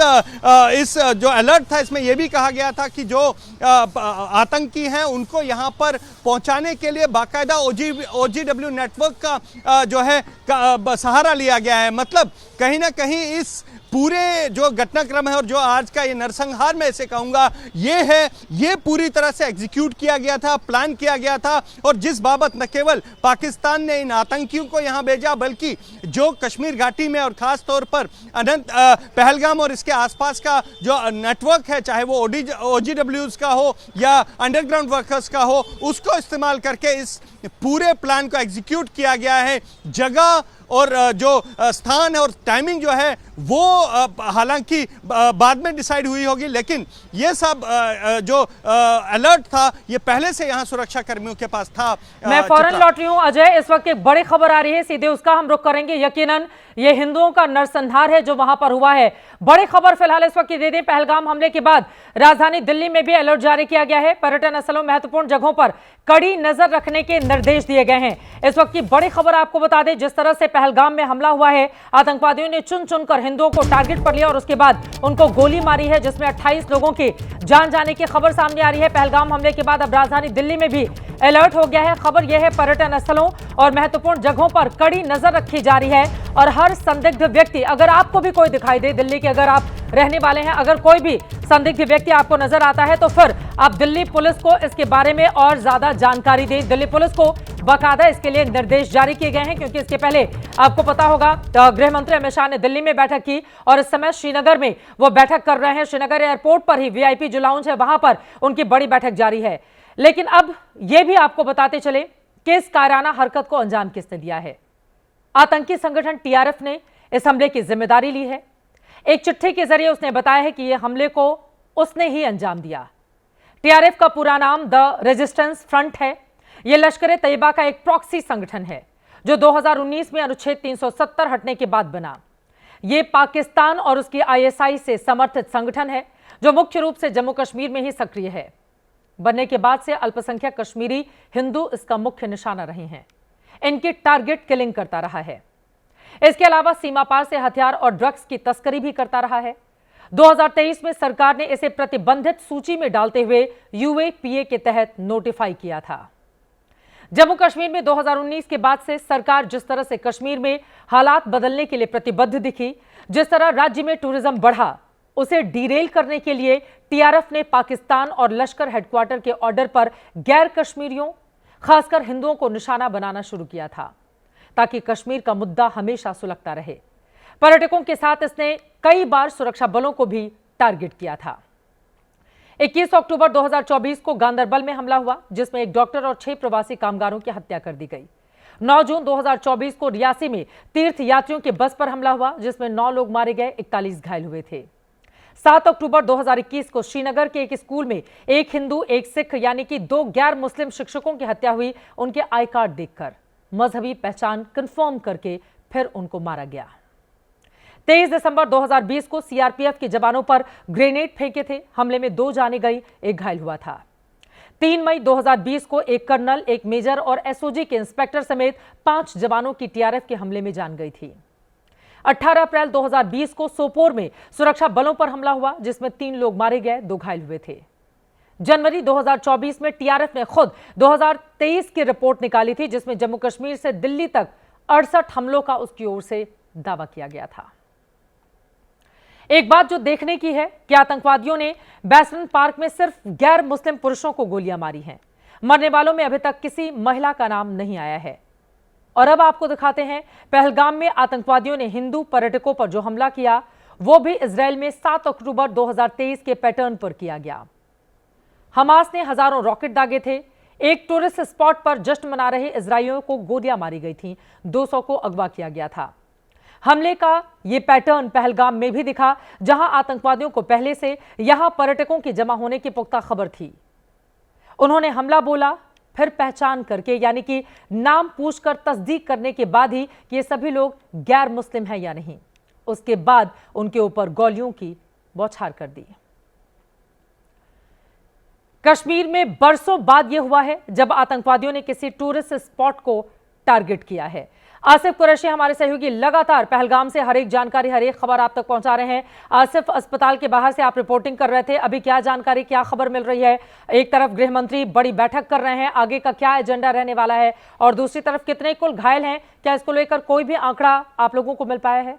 [SPEAKER 11] जो अलर्ट था इसमें यह भी कहा गया था कि जो आतंकी हैं उनको यहाँ पर पहुँचाने के लिए बाकायदा OGW नेटवर्क का जो है सहारा लिया गया है। मतलब कहीं ना कहीं इस पूरे जो घटनाक्रम है और जो आज का ये नरसंहार मैं इसे कहूँगा, ये पूरी तरह से एग्जीक्यूट किया गया था, प्लान किया गया था। और जिस बाबत न केवल पाकिस्तान ने इन आतंकियों को यहाँ भेजा, बल्कि जो कश्मीर घाटी में और ख़ास तौर पर पहलगाम और इसके आसपास का जो नेटवर्क है, चाहे वो OGWs का हो या अंडरग्राउंड वर्कर्स का हो, उसको इस्तेमाल करके इस पूरे प्लान को एग्जीक्यूट किया गया है। जगह और जो स्थान और टाइमिंग जो है वो हालांकि बाद में डिसाइड हुई होगी, लेकिन ये सब जो अलर्ट था ये पहले से यहाँ सुरक्षा कर्मियों के पास था।
[SPEAKER 1] मैं फौरन लौट रही हूँ अजय, इस वक्त एक बड़ी खबर आ रही है, सीधे उसका हम रुख करेंगे। यकीनन ये हिंदुओं का नरसंहार है जो वहां पर हुआ है। बड़ी खबर फिलहाल इस वक्त दे दें, पहलगाम हमले के बाद राजधानी दिल्ली में भी अलर्ट जारी किया गया है। पर्यटन स्थलों, महत्वपूर्ण जगहों पर कड़ी नजर रखने के निर्देश दिए गए हैं। इस वक्त की बड़ी खबर आपको बता दें, जिस तरह से पहलगाम में हमला हुआ है, आतंकवादियों ने चुन चुनकर हिंदुओं को टारगेट पर लिया और उसके बाद उनको गोली मारी है, जिसमें 28 लोगों के जान जाने की खबर सामने आ रही है। पहलगाम हमले के बाद अब राजधानी दिल्ली में भी अलर्ट हो गया है। खबर यह है, पर्यटन स्थलों और महत्वपूर्ण जगहों पर कड़ी नजर रखी जा रही है और हर संदिग्ध व्यक्ति, अगर आपको भी कोई दिखाई दे, दिल्ली के अगर आप रहने वाले हैं, अगर कोई भी संदिग्ध व्यक्ति आपको नजर आता है तो फिर आप दिल्ली पुलिस को इसके बारे में और ज्यादा जानकारी दें। दिल्ली पुलिस को बाकायदा इसके लिए निर्देश जारी किए गए हैं, क्योंकि इसके पहले आपको पता होगा गृह मंत्री अमित शाह ने दिल्ली में बैठक की और इस समय श्रीनगर में वो बैठक कर रहे हैं। श्रीनगर एयरपोर्ट पर ही VIP जो लाउंज है वहां पर उनकी बड़ी बैठक जारी है। लेकिन अब यह भी आपको बताते चले कि इस कायराना हरकत को अंजाम किसने दिया है। आतंकी संगठन TRF ने इस हमले की जिम्मेदारी ली है। एक चिट्ठी के जरिए उसने बताया है कि यह हमले को उसने ही अंजाम दिया। TRF का पूरा नाम द रेजिस्टेंस फ्रंट है। यह लश्कर तैयबा का एक प्रॉक्सी संगठन है जो 2019 में अनुच्छेद 370 हटने के बाद बना। यह पाकिस्तान और उसकी ISI से समर्थित संगठन है जो मुख्य रूप से जम्मू कश्मीर में ही सक्रिय है। बनने के बाद से अल्पसंख्यक कश्मीरी हिंदू इसका मुख्य निशाना रहे हैं। इनकी टारगेट किलिंग करता रहा है। इसके अलावा सीमा पार से हथियार और ड्रग्स की तस्करी भी करता रहा है। 2023 में सरकार ने इसे प्रतिबंधित सूची में डालते हुए UAPA के तहत नोटिफाई किया था। जम्मू कश्मीर में 2019 के बाद से सरकार जिस तरह से कश्मीर में हालात बदलने के लिए प्रतिबद्ध दिखी, जिस तरह राज्य में टूरिज्म बढ़ा, उसे डीरेल करने के लिए TRF ने पाकिस्तान और लश्कर हेडक्वार्टर के ऑर्डर पर गैर कश्मीरियों, खासकर हिंदुओं को निशाना बनाना शुरू किया था, ताकि कश्मीर का मुद्दा हमेशा सुलगता रहे। पर्यटकों के साथ इसने कई बार सुरक्षा बलों को भी टारगेट किया था। 21 अक्टूबर 2024 को गांदरबल में हमला हुआ, जिसमें एक डॉक्टर और 6 प्रवासी कामगारों की हत्या कर दी गई। 9 जून 2024 को रियासी में तीर्थ यात्रियों के बस पर हमला हुआ, जिसमें 9 लोग मारे गए, 41 घायल हुए थे। 7 अक्टूबर 2021 को श्रीनगर के एक स्कूल में एक हिंदू, एक सिख यानी कि 2 गैर मुस्लिम शिक्षकों की हत्या हुई। उनके आई कार्ड देखकर मजहबी पहचान कंफर्म करके फिर उनको मारा गया। 23 दिसंबर 2020 को सीआरपीएफ के जवानों पर ग्रेनेड फेंके थे। हमले में 2 जाने गई, 1 घायल हुआ था। 3 मई 2020 को एक कर्नल, 1 मेजर और एसओजी के इंस्पेक्टर समेत 5 जवानों की टीआरएफ के हमले में जान गई थी। 18 अप्रैल 2020 को सोपोर में सुरक्षा बलों पर हमला हुआ, जिसमें 3 लोग मारे गए, 2 घायल हुए थे। जनवरी 2024 में टीआरएफ ने खुद 2023 की रिपोर्ट निकाली थी, जिसमें जम्मू कश्मीर से दिल्ली तक 68 हमलों का उसकी ओर से दावा किया गया था। एक बात जो देखने की है कि आतंकवादियों ने बैसन पार्क में सिर्फ गैर मुस्लिम पुरुषों को गोलियां मारी हैं। मरने वालों में अभी तक किसी महिला का नाम नहीं आया है। और अब आपको दिखाते हैं पहलगाम में आतंकवादियों ने हिंदू पर्यटकों पर जो हमला किया, वो भी इजराइल में 7 अक्टूबर 2023 के पैटर्न पर किया गया। हमास ने हजारों रॉकेट दागे थे। एक टूरिस्ट स्पॉट पर जश्न मना रहे इजरायलियों को गोलियां मारी गई थीं, 200 को अगवा किया गया था। हमले का यह पैटर्न पहलगाम में भी दिखा, जहां आतंकवादियों को पहले से यहां पर्यटकों के जमा होने की पुख्ता खबर थी। उन्होंने हमला बोला, फिर पहचान करके यानी कि नाम पूछकर तस्दीक करने के बाद ही कि ये सभी लोग गैर मुस्लिम हैं या नहीं, उसके बाद उनके ऊपर गोलियों की बौछार कर दी। कश्मीर में बरसों बाद यह हुआ है जब आतंकवादियों ने किसी टूरिस्ट स्पॉट को टारगेट किया है। आसिफ कुरैशी हमारे सहयोगी लगातार पहलगाम से हर एक जानकारी, हर एक खबर आप तक पहुंचा रहे हैं। आसिफ, अस्पताल के बाहर से आप रिपोर्टिंग कर रहे थे, अभी क्या जानकारी, क्या खबर मिल रही है? एक तरफ गृह मंत्री बड़ी बैठक कर रहे हैं, आगे का क्या एजेंडा रहने वाला है, और दूसरी तरफ कितने कुल घायल हैं? क्या इसको लेकर कोई भी आंकड़ा आप लोगों को मिल पाया है?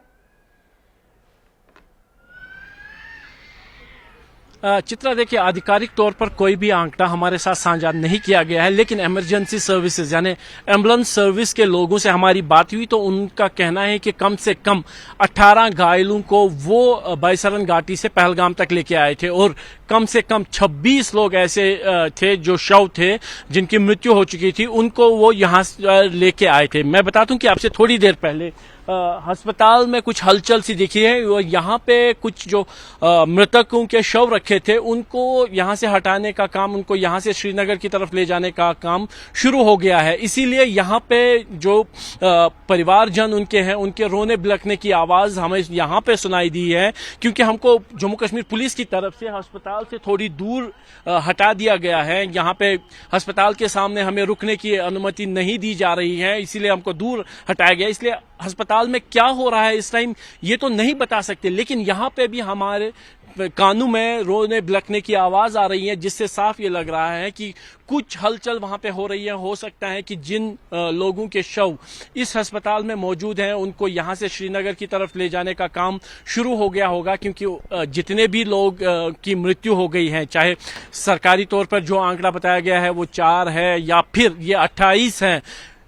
[SPEAKER 5] चित्रा, देखिए, आधिकारिक तौर पर कोई भी आंकड़ा हमारे साथ साझा नहीं किया गया है, लेकिन इमरजेंसी सर्विसेज यानी एम्बुलेंस सर्विस के लोगों से हमारी बात हुई तो उनका कहना है कि कम से कम 18 घायलों को वो बैसरन घाटी से पहलगाम तक लेके आए थे, और कम से कम 26 लोग ऐसे थे जो शव थे जिनकी मृत्यु हो चुकी थी, उनको वो यहाँ लेके आए थे। मैं बता दूं कि आपसे थोड़ी देर पहले अस्पताल में कुछ हलचल सी दिखी है। वो यहाँ पे कुछ जो मृतकों के शव रखे थे उनको यहाँ से हटाने का काम, उनको यहाँ से श्रीनगर की तरफ ले जाने का काम शुरू हो गया है। इसीलिए यहाँ पे जो परिवारजन उनके हैं, उनके रोने बिलखने की आवाज हमें यहाँ पे सुनाई दी है, क्योंकि हमको जम्मू कश्मीर पुलिस की तरफ से अस्पताल से थोड़ी दूर हटा दिया गया है। यहाँ पे अस्पताल के सामने हमें रुकने की अनुमति नहीं दी जा रही है, इसीलिए हमको दूर हटाया गया। इसलिए अस्पताल में क्या हो रहा है इस टाइम ये तो नहीं बता सकते, लेकिन यहाँ पे भी हमारे कानों में रोने बिलखने की आवाज आ रही है, जिससे साफ ये लग रहा है कि कुछ हलचल वहां पे हो रही है। हो सकता है कि जिन लोगों के शव इस अस्पताल में मौजूद हैं उनको यहाँ से श्रीनगर की तरफ ले जाने का काम शुरू हो गया होगा, क्योंकि जितने भी लोग की मृत्यु हो गई है, चाहे सरकारी तौर पर जो आंकड़ा बताया गया है वो 4 है या फिर ये 28 है,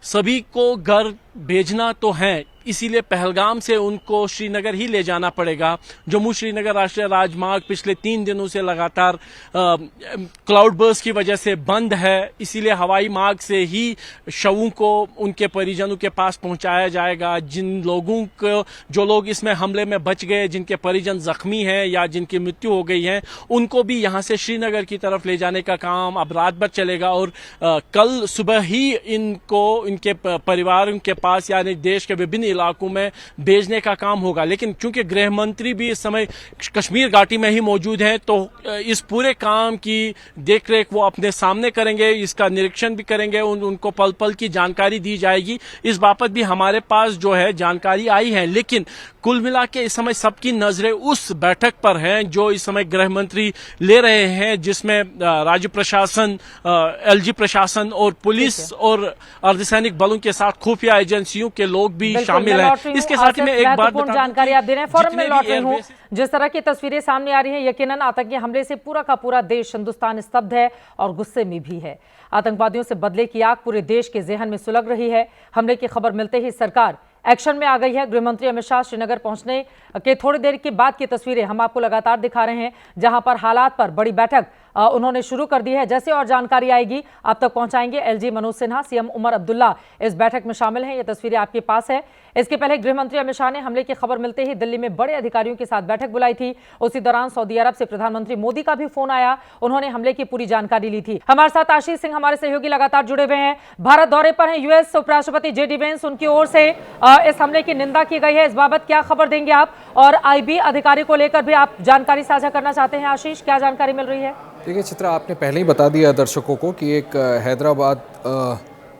[SPEAKER 5] सभी को घर भेजना तो है, इसीलिए पहलगाम से उनको श्रीनगर ही ले जाना पड़ेगा। जम्मू श्रीनगर राष्ट्रीय राजमार्ग पिछले 3 दिनों से लगातार क्लाउड बर्स्ट की वजह से बंद है, इसीलिए हवाई मार्ग से ही शवों को उनके परिजनों के पास पहुंचाया जाएगा। जिन लोगों को, जो लोग इसमें हमले में बच गए, जिनके परिजन जख्मी हैं या जिनकी मृत्यु हो गई है, उनको भी यहां से श्रीनगर की तरफ ले जाने का काम अब रात भर चलेगा, और कल सुबह ही इनको इनके परिवार के पास यानी देश के विभिन्न इलाकों में भेजने का काम होगा। लेकिन चूंकि गृह मंत्री भी इस समय कश्मीर घाटी में ही मौजूद हैं, तो इस पूरे काम की देखरेख वो अपने सामने करेंगे, इसका निरीक्षण भी करेंगे, उनको पल पल की जानकारी दी जाएगी। इस बाबत भी हमारे पास जो है जानकारी आई है, लेकिन कुल मिला के इस समय सबकी नजरें उस बैठक पर हैं जो इस समय गृह मंत्री ले रहे हैं, जिसमें राज्य प्रशासन, एलजी प्रशासन और पुलिस और अर्धसैनिक बलों के साथ खुफिया एजेंसियों के लोग भी शामिल हैं। इसके साथ ही मैं एक बात बता दूं,
[SPEAKER 1] जानकारी आप दे रहे हैं, फौरन मैं लौट रही हूं। जिस तरह की तस्वीरें सामने आ रही हैं, यकीनन आतंकी हमले से पूरा का पूरा देश, हिंदुस्तान स्तब्ध है और गुस्से में भी है। आतंकवादियों से बदले की आग पूरे देश के जेहन में सुलग रही है। हमले की खबर मिलते ही सरकार एक्शन में आ गई है। गृहमंत्री अमित शाह श्रीनगर पहुंचने के थोड़ी देर के बाद की तस्वीरें हम आपको लगातार दिखा रहे हैं, जहां पर हालात पर बड़ी बैठक उन्होंने शुरू कर दी है। जैसे और जानकारी आएगी आप तक पहुंचाएंगे। एलजी मनोज सिन्हा, सीएम उमर अब्दुल्ला इस बैठक में शामिल हैं। ये तस्वीरें आपके पास है। इसके पहले गृह मंत्री अमित शाह ने हमले की खबर मिलते ही दिल्ली में बड़े अधिकारियों के साथ बैठक बुलाई थी। उसी दौरान सऊदी अरब से प्रधानमंत्री मोदी का भी फोन आया, उन्होंने हमले की पूरी जानकारी ली थी। हमारे साथ आशीष सिंह हमारे सहयोगी लगातार जुड़े हुए हैं। भारत दौरे पर हैं यूएस उपराष्ट्रपति जेडी वेंस, उनकी ओर से इस हमले की निंदा की गई है। इस बाबत क्या खबर देंगे आप, और आईबी अधिकारी को लेकर भी आप जानकारी साझा करना चाहते हैं? आशीष, क्या जानकारी मिल रही है?
[SPEAKER 12] देखिए चित्रा, आपने पहले ही बता दिया दर्शकों को कि एक हैदराबाद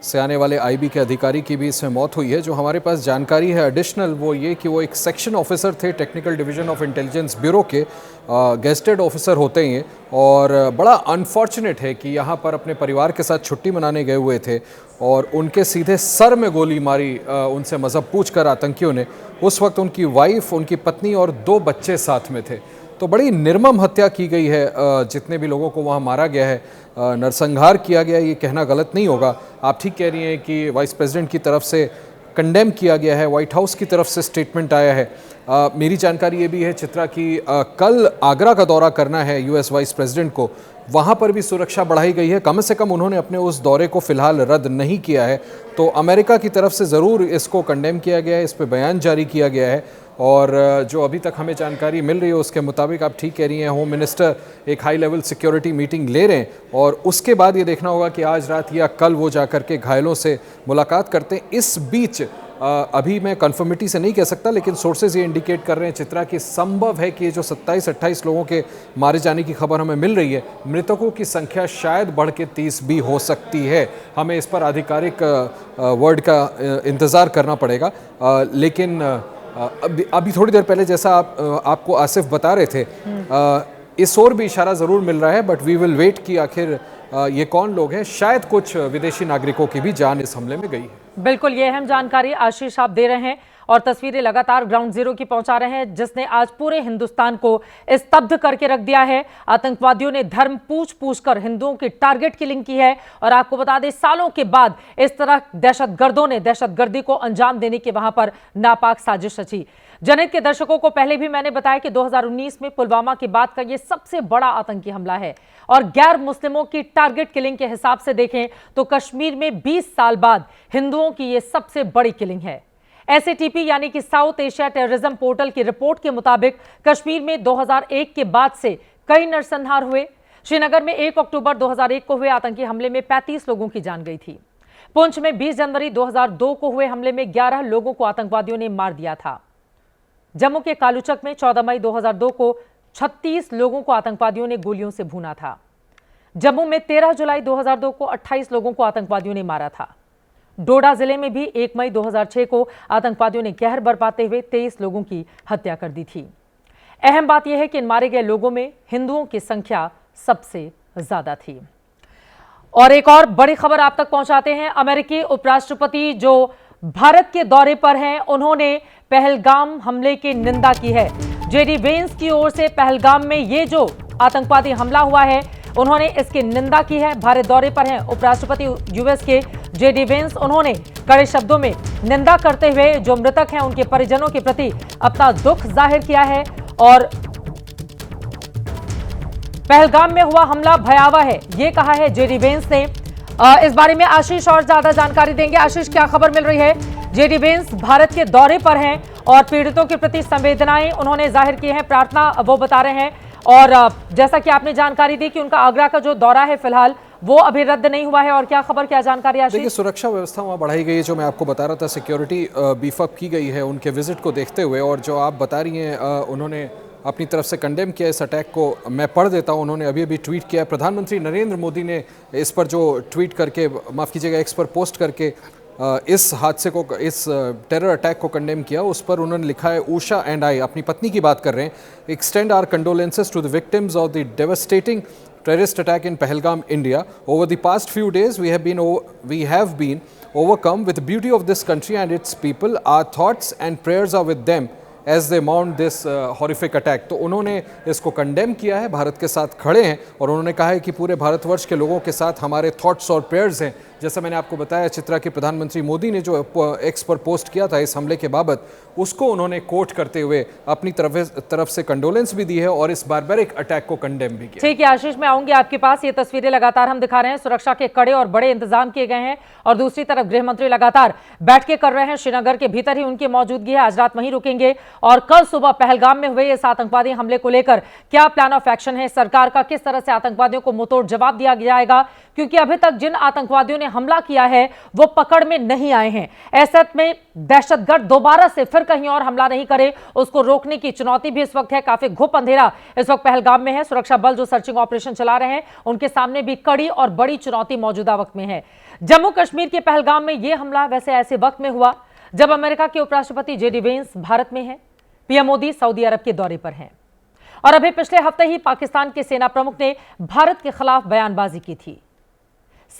[SPEAKER 12] से आने वाले आईबी के अधिकारी की भी इसमें मौत हुई है। जो हमारे पास जानकारी है एडिशनल वो ये कि वो एक सेक्शन ऑफिसर थे, technical division of intelligence bureau के गेस्टेड ऑफिसर होते हैं। और बड़ा अनफॉर्चुनेट है कि यहाँ पर अपने परिवार के साथ छुट्टी मनाने गए हुए थे और उनके सीधे सर में गोली मारी उनसे मज़हब पूछकर आतंकियों ने। उस वक्त उनकी वाइफ, उनकी पत्नी और 2 बच्चे साथ में थे। तो बड़ी निर्मम हत्या की गई है। जितने भी लोगों को वहाँ मारा गया है, नरसंहार किया गया, ये कहना गलत नहीं होगा। आप ठीक कह रही हैं कि वाइस प्रेसिडेंट की तरफ से कंडेम किया गया है, व्हाइट हाउस की तरफ से स्टेटमेंट आया है। मेरी जानकारी ये भी है चित्रा कि कल आगरा का दौरा करना है यूएस वाइस प्रेसिडेंट को, वहाँ पर भी सुरक्षा बढ़ाई गई है। कम से कम उन्होंने अपने उस दौरे को फिलहाल रद्द नहीं किया है। तो अमेरिका की तरफ से ज़रूर इसको कंडेम किया गया है, इस पर बयान जारी किया गया है। और जो अभी तक हमें जानकारी मिल रही है उसके मुताबिक आप ठीक कह रही हैं, होम मिनिस्टर एक हाई लेवल सिक्योरिटी मीटिंग ले रहे हैं और उसके बाद ये देखना होगा कि आज रात या कल वो जाकर के घायलों से मुलाकात करते हैं। इस बीच अभी मैं कन्फर्मिटी से नहीं कह सकता, लेकिन सोर्सेज ये इंडिकेट कर रहे हैं चित्रा कि संभव है कि ये जो 27-28 लोगों के मारे जाने की खबर हमें मिल रही है, मृतकों की संख्या शायद बढ़ के 30 भी हो सकती है। हमें इस पर आधिकारिक वर्ड का इंतज़ार करना पड़ेगा। लेकिन अभी थोड़ी देर पहले जैसा आपको आसिफ बता रहे थे, इस ओर भी इशारा ज़रूर मिल रहा है, बट वी विल वेट कि आखिर ये कौन लोग हैं। शायद कुछ विदेशी नागरिकों की भी जान इस हमले में गई है।
[SPEAKER 1] बिल्कुल, ये अहम जानकारी आशीष आप दे रहे हैं और तस्वीरें लगातार ग्राउंड जीरो की पहुंचा रहे हैं, जिसने आज पूरे हिंदुस्तान को स्तब्ध करके रख दिया है। आतंकवादियों ने धर्म पूछ कर हिंदुओं की टारगेट किलिंग की है। और आपको बता दें, सालों के बाद इस तरह दहशतगर्दों ने दहशतगर्दी को अंजाम देने की वहां पर नापाक साजिश रची। जनहित के दर्शकों को पहले भी मैंने बताया कि 2019 में पुलवामा के बाद का यह सबसे बड़ा आतंकी हमला है और गैर मुस्लिमों की टारगेट किलिंग के हिसाब से देखें तो कश्मीर में 20 साल बाद हिंदुओं की यह सबसे बड़ी किलिंग है। एसएटीपी यानी कि साउथ एशिया टेररिज्म पोर्टल की रिपोर्ट के मुताबिक कश्मीर में 2001 के बाद से कई नरसंहार हुए। श्रीनगर में 1 अक्टूबर 2001 को हुए आतंकी हमले में 35 लोगों की जान गई थी। पुंछ में 20 जनवरी 2002 को हुए हमले में 11 लोगों को आतंकवादियों ने मार दिया था। जम्मू के कालूचक में 14 मई 2002 को 36 लोगों को आतंकवादियों ने गोलियों से भूना था। जम्मू में 13 जुलाई 2002 को 28 लोगों को आतंकवादियों ने मारा था। डोडा जिले में भी 1 मई 2006 को आतंकवादियों ने कहर बरपाते हुए 23 लोगों की हत्या कर दी थी। अहम बात यह है कि इन मारे गए लोगों में हिंदुओं की संख्या सबसे ज्यादा थी। और एक और बड़ी खबर आप तक पहुंचाते हैं। अमेरिकी उपराष्ट्रपति जो भारत के दौरे पर हैं, उन्होंने पहलगाम हमले की निंदा की है। जेडी वेंस की ओर से पहलगाम में ये जो आतंकवादी हमला हुआ है, उन्होंने इसकी निंदा की है। भारत दौरे पर हैं उपराष्ट्रपति यूएस के जेडी वेंस, उन्होंने कड़े शब्दों में निंदा करते हुए जो मृतक हैं उनके परिजनों के प्रति अपना दुख जाहिर किया है। और पहलगाम में हुआ हमला भयावह है, ये कहा है जेडी वेंस ने। इस बारे में आशीष और ज्यादा जानकारी देंगे। आशीष, क्या खबर मिल रही है? जेडी वेंस भारत के दौरे पर हैं और पीड़ितों के प्रति संवेदनाएं उन्होंने जाहिर की हैं, प्रार्थना वो बता रहे हैं। और जैसा कि आपने जानकारी दी कि उनका आगरा का जो दौरा है फिलहाल वो अभी रद्द नहीं हुआ है। और क्या खबर, क्या जानकारी आशीष?
[SPEAKER 12] देखिए, सुरक्षा व्यवस्था वहाँ बढ़ाई गई है, जो मैं आपको बता रहा था। सिक्योरिटी बीफअप की गई है उनके विजिट को देखते हुए। और जो आप बता रही हैं, उन्होंने अपनी तरफ से कंडेम किया इस अटैक को। मैं पढ़ देता हूं, उन्होंने अभी ट्वीट किया। प्रधानमंत्री नरेंद्र मोदी ने इस पर जो ट्वीट करके, माफ़ कीजिएगा, एक्स पर पोस्ट करके इस हादसे को, इस टेरर अटैक को कंडेम किया। उस पर उन्होंने लिखा है, उषा एंड आई, अपनी पत्नी की बात कर रहे हैं, extend our condolences to the victims of the devastating terrorist attack in Pahalgam, India. Over the past few days, we have been overcome with the beauty of this country and its people. Our thoughts and prayers are with them as they mount this horrific attack. तो उन्होंने इसको condemn किया है, भारत के साथ खड़े हैं और उन्होंने कहा है कि पूरे भारतवर्ष के लोगों के साथ हमारे थॉट्स और प्रेयर्स हैं जैसा मैंने आपको बताया, चित्रा के प्रधानमंत्री मोदी ने जो एक्स पर पोस्ट किया था इस हमले के बाबत, उसको उन्होंने कोट करते हुए अपनी तरफ से कंडोलेंस भी दी है और इस बारबैरिक अटैक को कंडेम भी किया।
[SPEAKER 1] ठीक है आशीष, मैं आऊंगी आपके पास। ये तस्वीरें लगातार हम दिखा रहे हैं, सुरक्षा के कड़े और बड़े इंतजाम किए गए हैं और दूसरी तरफ गृह मंत्री लगातार बैठकें कर रहे हैं। श्रीनगर के भीतर ही उनकी मौजूदगी है, आज रात वहीं रुकेंगे और कल सुबह पहलगाम में हुए इस आतंकवादी हमले को लेकर क्या प्लान ऑफ एक्शन है सरकार का, किस तरह से आतंकवादियों को मुंहतोड़ जवाब दिया जाएगा, क्योंकि अभी तक जिन आतंकवादियों ने हमला किया है वो पकड़ में नहीं आए हैं। ऐसे में दहशतगर्द दोबारा से फिर कहीं और हमला नहीं करे, उसको रोकने की चुनौती भी इस वक्त है। काफी घुप अंधेरा इस वक्त पहलगाम में है। सुरक्षा बल जो सर्चिंग ऑपरेशन चला रहे हैं उनके सामने भी कड़ी और बड़ी चुनौती मौजूदा वक्त में है। जम्मू कश्मीर के पहलगाम में यह हमला वैसे ऐसे वक्त में हुआ जब अमेरिका के उपराष्ट्रपति जेडी वेंस भारत में हैं, पीएम मोदी सऊदी अरब के दौरे पर हैं और अभी पिछले हफ्ते ही पाकिस्तान के सेना प्रमुख ने भारत के खिलाफ बयानबाजी की थी।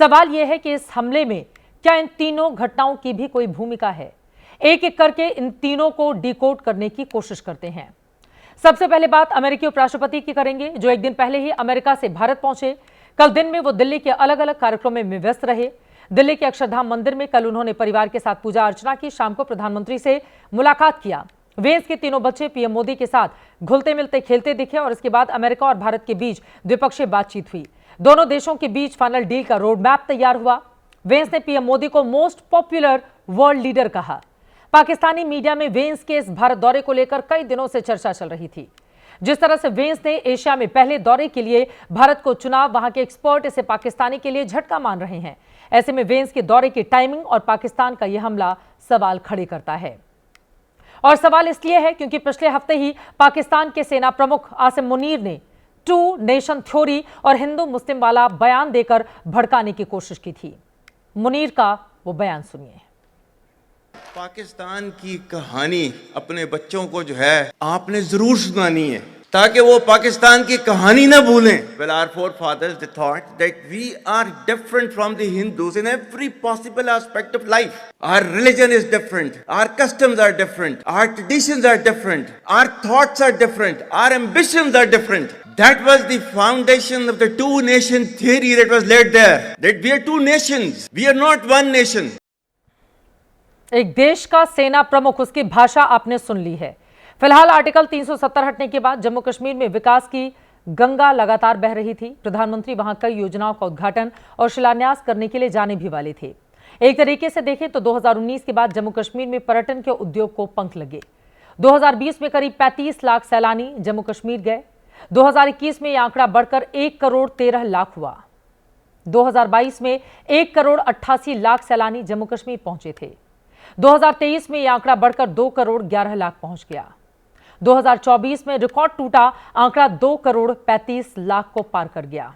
[SPEAKER 1] सवाल यह है कि इस हमले में क्या इन तीनों घटनाओं की भी कोई भूमिका है? एक एक करके इन तीनों को डिकोड करने की कोशिश करते हैं। सबसे पहले बात अमेरिकी उपराष्ट्रपति की करेंगे, जो एक दिन पहले ही अमेरिका से भारत पहुंचे। कल दिन में वो दिल्ली के अलग अलग कार्यक्रमों में व्यस्त रहे। दिल्ली के अक्षरधाम मंदिर में कल उन्होंने परिवार के साथ पूजा अर्चना की, शाम को प्रधानमंत्री से मुलाकात किया। वेंस के तीनों बच्चे पीएम मोदी के साथ घुलते मिलते खेलते दिखे और इसके बाद अमेरिका और भारत के बीच द्विपक्षीय बातचीत हुई। दोनों देशों के बीच फाइनल डील का रोड मैप तैयार हुआ। वेंस ने पीएम मोदी को मोस्ट पॉपुलर वर्ल्ड लीडर कहा। पाकिस्तानी मीडिया में वेंस के इस भारत दौरे को लेकर कई दिनों से चर्चा चल रही थी। जिस तरह से वेंस ने एशिया में पहले दौरे के लिए भारत को चुना, वहां के एक्सपर्ट इसे पाकिस्तानी के लिए झटका मान रहे हैं। ऐसे में वेंस के दौरे की टाइमिंग और पाकिस्तान का यह हमला सवाल खड़े करता है। और सवाल इसलिए है क्योंकि पिछले हफ्ते ही पाकिस्तान के सेना प्रमुख आसिम मुनीर ने 2 नेशन थ्योरी और हिंदू मुस्लिम वाला बयान देकर भड़काने की कोशिश की थी। मुनीर का वो बयान सुनिए।
[SPEAKER 13] पाकिस्तान की कहानी अपने बच्चों को जो है आपने जरूर सुनानी है ताकि वो पाकिस्तान की कहानी ना भूलें। Well, our forefathers they thought that we are different from the Hindus in every possible aspect of life. Our religion is different, our customs are different, our traditions are different, our thoughts are different, our ambitions are different. That was the foundation of the 2 nation theory that was laid there. That we are 2 nations, we are not 1 nation.
[SPEAKER 1] एक देश का सेना प्रमुख, उसकी भाषा आपने सुन ली है। फिलहाल आर्टिकल 370 हटने के बाद जम्मू कश्मीर में विकास की गंगा लगातार बह रही थी। प्रधानमंत्री वहां कई योजनाओं का उद्घाटन और शिलान्यास करने के लिए जाने भी वाले थे। एक तरीके से देखें तो 2019 के बाद जम्मू कश्मीर में पर्यटन के उद्योग को पंख लगे। 2020 में करीब 35 लाख सैलानी जम्मू कश्मीर गए। 2021 में यह आंकड़ा बढ़कर 1 करोड़ 13 लाख हुआ। 2022 में 1 करोड़ 88 लाख सैलानी जम्मू कश्मीर पहुंचे थे। 2023 में यह आंकड़ा बढ़कर 2 करोड़ 11 लाख पहुंच गया। 2024 में रिकॉर्ड टूटा आंकड़ा 2 करोड़ 35 लाख को पार कर गया।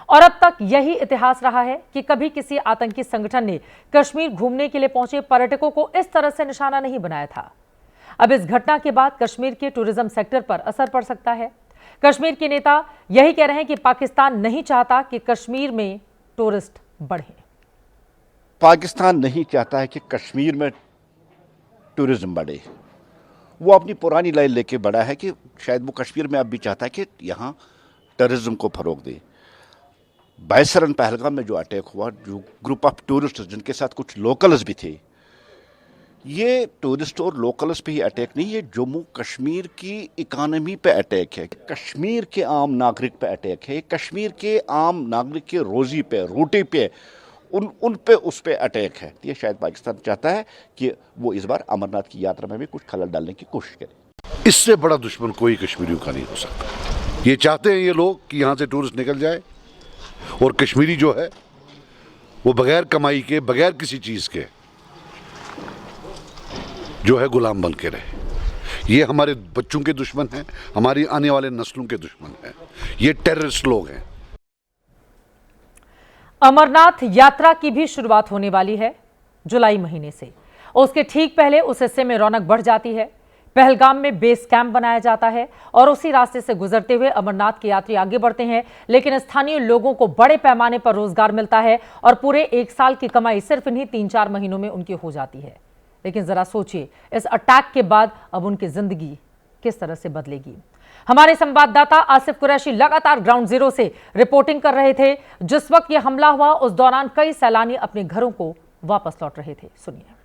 [SPEAKER 1] और अब तक यही इतिहास रहा है कि कभी किसी आतंकी संगठन ने कश्मीर घूमने के लिए पहुंचे पर्यटकों को इस तरह से निशाना नहीं बनाया था। अब इस घटना के बाद कश्मीर के टूरिज्म सेक्टर पर असर पड़ सकता है। कश्मीर के नेता यही कह रहे हैं कि पाकिस्तान नहीं चाहता कि कश्मीर में टूरिस्ट बढ़े।
[SPEAKER 14] पाकिस्तान नहीं चाहता है कि कश्मीर में टूरिज्म बढ़े। वो अपनी पुरानी लाइन लेके बढ़ा है कि शायद वो कश्मीर में अब भी चाहता है कि यहाँ टूरिज्म को फरोग दे। बायसरन पहलगाम में जो अटैक हुआ, जो ग्रुप ऑफ टूरिस्ट जिनके साथ कुछ लोकल्स भी थे, ये टूरिस्ट और लोकल्स पे ही अटैक नहीं है, जम्मू कश्मीर की इकानमी पे अटैक है, कश्मीर के आम नागरिक पे अटैक है, कश्मीर के आम नागरिक के रोजी पे, रोटी पे, उन पे उस पे अटैक है। ये शायद पाकिस्तान चाहता है कि वो इस बार अमरनाथ की यात्रा में भी कुछ खलल डालने की कोशिश करे।
[SPEAKER 6] इससे बड़ा दुश्मन कोई कश्मीरियों का नहीं हो सकता। ये चाहते हैं ये लोग कि यहाँ से टूरिस्ट निकल जाए और कश्मीरी जो है वो बगैर कमाई के, बगैर किसी चीज़ के जो है गुलाम बन के रहे। ये हमारे बच्चों के दुश्मन हैं, हमारी आने वाले नस्लों के दुश्मन हैं। ये टेररिस्ट लोग हैं।
[SPEAKER 1] अमरनाथ यात्रा की भी शुरुआत होने वाली है जुलाई महीने से। उसके ठीक पहले उस हिस्से में रौनक बढ़ जाती है। पहलगाम में बेस कैंप बनाया जाता है और उसी रास्ते से गुजरते हुए अमरनाथ के यात्री आगे बढ़ते हैं। लेकिन स्थानीय लोगों को बड़े पैमाने पर रोजगार मिलता है और पूरे 1 साल की कमाई सिर्फ इन्हीं 3-4 महीनों में उनकी हो जाती है। लेकिन जरा सोचिए, इस अटैक के बाद अब उनकी जिंदगी किस तरह से बदलेगी। हमारे संवाददाता आसिफ कुरैशी लगातार ग्राउंड जीरो से रिपोर्टिंग कर रहे थे। जिस वक्त यह हमला हुआ उस दौरान कई सैलानी अपने घरों को वापस लौट रहे थे। सुनिए।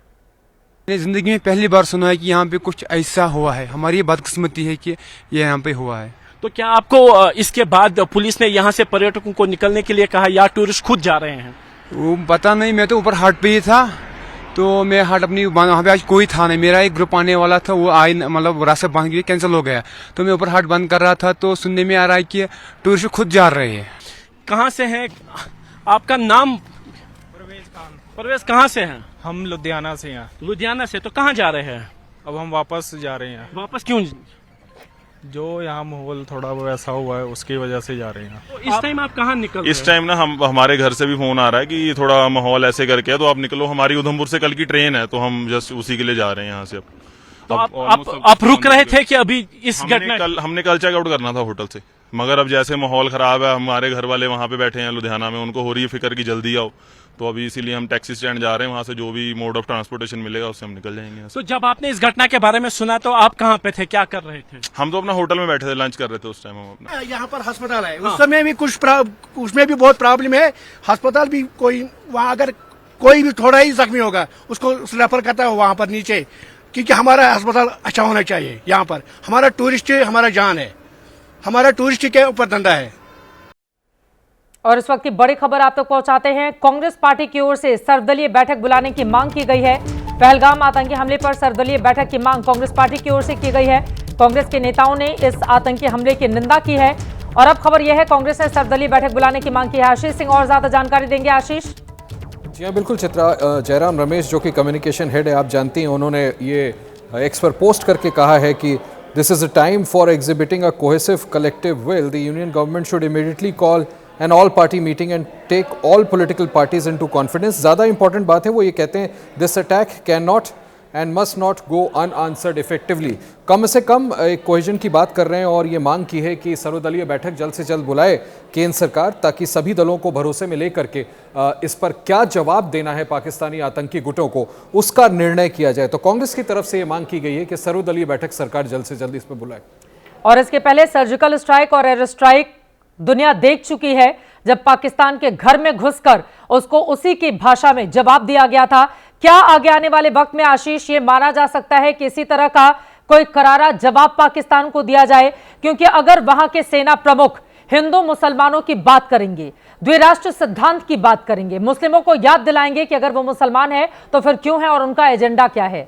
[SPEAKER 15] मैंने जिंदगी में पहली बार सुना है कि यहाँ पे कुछ ऐसा हुआ है। हमारी बदकिस्मती है कि ये यहाँ पे हुआ है।
[SPEAKER 5] तो क्या आपको इसके बाद पुलिस ने यहाँ से पर्यटकों को निकलने के लिए कहा या टूरिस्ट खुद जा रहे हैं?
[SPEAKER 15] वो पता नहीं, मैं तो ऊपर हाट पे ही था, तो मैं हाट अपनी वहाँ पे आज कोई था नहीं। मेरा एक ग्रुप आने वाला था, वो आए मतलब रास्ता बंद गया, कैंसिल हो गया। तो मैं ऊपर हाट बंद कर रहा था तो सुनने में आ रहा है कि टूरिस्ट खुद जा रहे हैं।
[SPEAKER 5] कहाँ से हैं? आपका नाम? परवेज कहाँ से हैं?
[SPEAKER 16] हम लुधियाना से हैं।
[SPEAKER 5] लुधियाना से, तो कहाँ जा रहे हैं?
[SPEAKER 16] अब हम वापस जा रहे हैं।
[SPEAKER 5] वापस क्यों?
[SPEAKER 16] जो यहाँ माहौल थोड़ा वैसा हुआ है उसकी वजह से जा रहे हैं।
[SPEAKER 5] तो इस टाइम आप कहाँ निकल रहे हैं?
[SPEAKER 17] इस टाइम ना हमारे घर से भी फोन आ रहा है कि थोड़ा माहौल ऐसे करके है, तो आप निकलो। हमारी उधमपुर से कल की ट्रेन है, तो हम जस्ट उसी के लिए जा रहे हैं यहाँ से।
[SPEAKER 5] तो आप रुक रहे थे कि अभी इस घटना?
[SPEAKER 17] हमने कल चेकआउट करना था होटल से, मगर अब जैसे माहौल खराब है, हमारे घर वाले वहाँ पे बैठे हैं लुधियाना में, उनको हो रही है फिक्र की जल्दी आओ, तो अभी इसीलिए हम टैक्सी स्टैंड जा रहे हैं। वहाँ से जो भी मोड ऑफ ट्रांसपोर्टेशन मिलेगा उससे हम निकल जाएंगे।
[SPEAKER 5] तो जब आपने इस घटना के बारे में सुना तो आप कहाँ पे थे, क्या कर रहे थे?
[SPEAKER 17] हम तो अपना होटल में बैठे थे, लंच कर रहे थे उस टाइम। हम अपना
[SPEAKER 18] यहाँ पर अस्पताल है, उस समय भी कुछ उसमें भी बहुत प्रॉब्लम है। अस्पताल भी कोई वहाँ अगर कोई भी थोड़ा ही जख्मी होगा उसको रेफर करता है वहाँ पर नीचे, क्योंकि हमारा अस्पताल अच्छा होना चाहिए। यहाँ पर हमारा टूरिस्ट हमारा जान है, हमारा टूरिस्ट के ऊपर धंधा है।
[SPEAKER 1] और इस वक्त की बड़ी खबर आप तक पहुंचाते हैं। कांग्रेस पार्टी की ओर से सर्वदलीय बैठक बुलाने की मांग की गई है। पहलगाम आतंकी हमले पर सर्वदलीय बैठक की मांग कांग्रेस पार्टी की ओर से की गई है। कांग्रेस के नेताओं ने इस आतंकी हमले की निंदा की है। और अब खबर यह है, कांग्रेस ने सर्वदलीय बैठक बुलाने की मांग की है। आशीष सिंह और ज्यादा जानकारी देंगे। आशीष।
[SPEAKER 12] जी हाँ, बिल्कुल चित्रा। जयराम रमेश जो कि कम्युनिकेशन हेड है, आप जानती हैं, उन्होंने ये एक्स पर पोस्ट करके कहा है कि this is a time for exhibiting a cohesive collective will. The union government should immediately call an all party meeting and take all political parties into confidence। ज़्यादा इंपॉर्टेंट बात है वो ये कहते हैं, this attack cannot and must not go unanswered effectively। कम से कम एक cohesion की बात कर रहे हैं और ये मांग की है कि सर्वदलीय बैठक जल्द से जल्द बुलाए केंद्र सरकार, ताकि सभी दलों को भरोसे में लेकर के इस पर क्या जवाब देना है पाकिस्तानी आतंकी गुटों को, उसका निर्णय किया जाए। तो कांग्रेस की तरफ से ये मांग की गई है कि सर्वदलीय बैठक सरकार जल्द से जल्द इस पर बुलाए।
[SPEAKER 1] और इसके पहले सर्जिकल स्ट्राइक और एयर स्ट्राइक दुनिया देख चुकी है, जब पाकिस्तान के घर में घुसकर उसको उसी की भाषा में जवाब दिया गया था। क्या आगे आने वाले वक्त में आशीष ये माना जा सकता है कि इसी तरह का कोई करारा जवाब पाकिस्तान को दिया जाए? क्योंकि अगर वहां के सेना प्रमुख हिंदू मुसलमानों की बात करेंगे, द्विराष्ट्र सिद्धांत की बात करेंगे, मुस्लिमों को याद दिलाएंगे कि अगर वो मुसलमान है तो फिर क्यों है और उनका एजेंडा क्या है,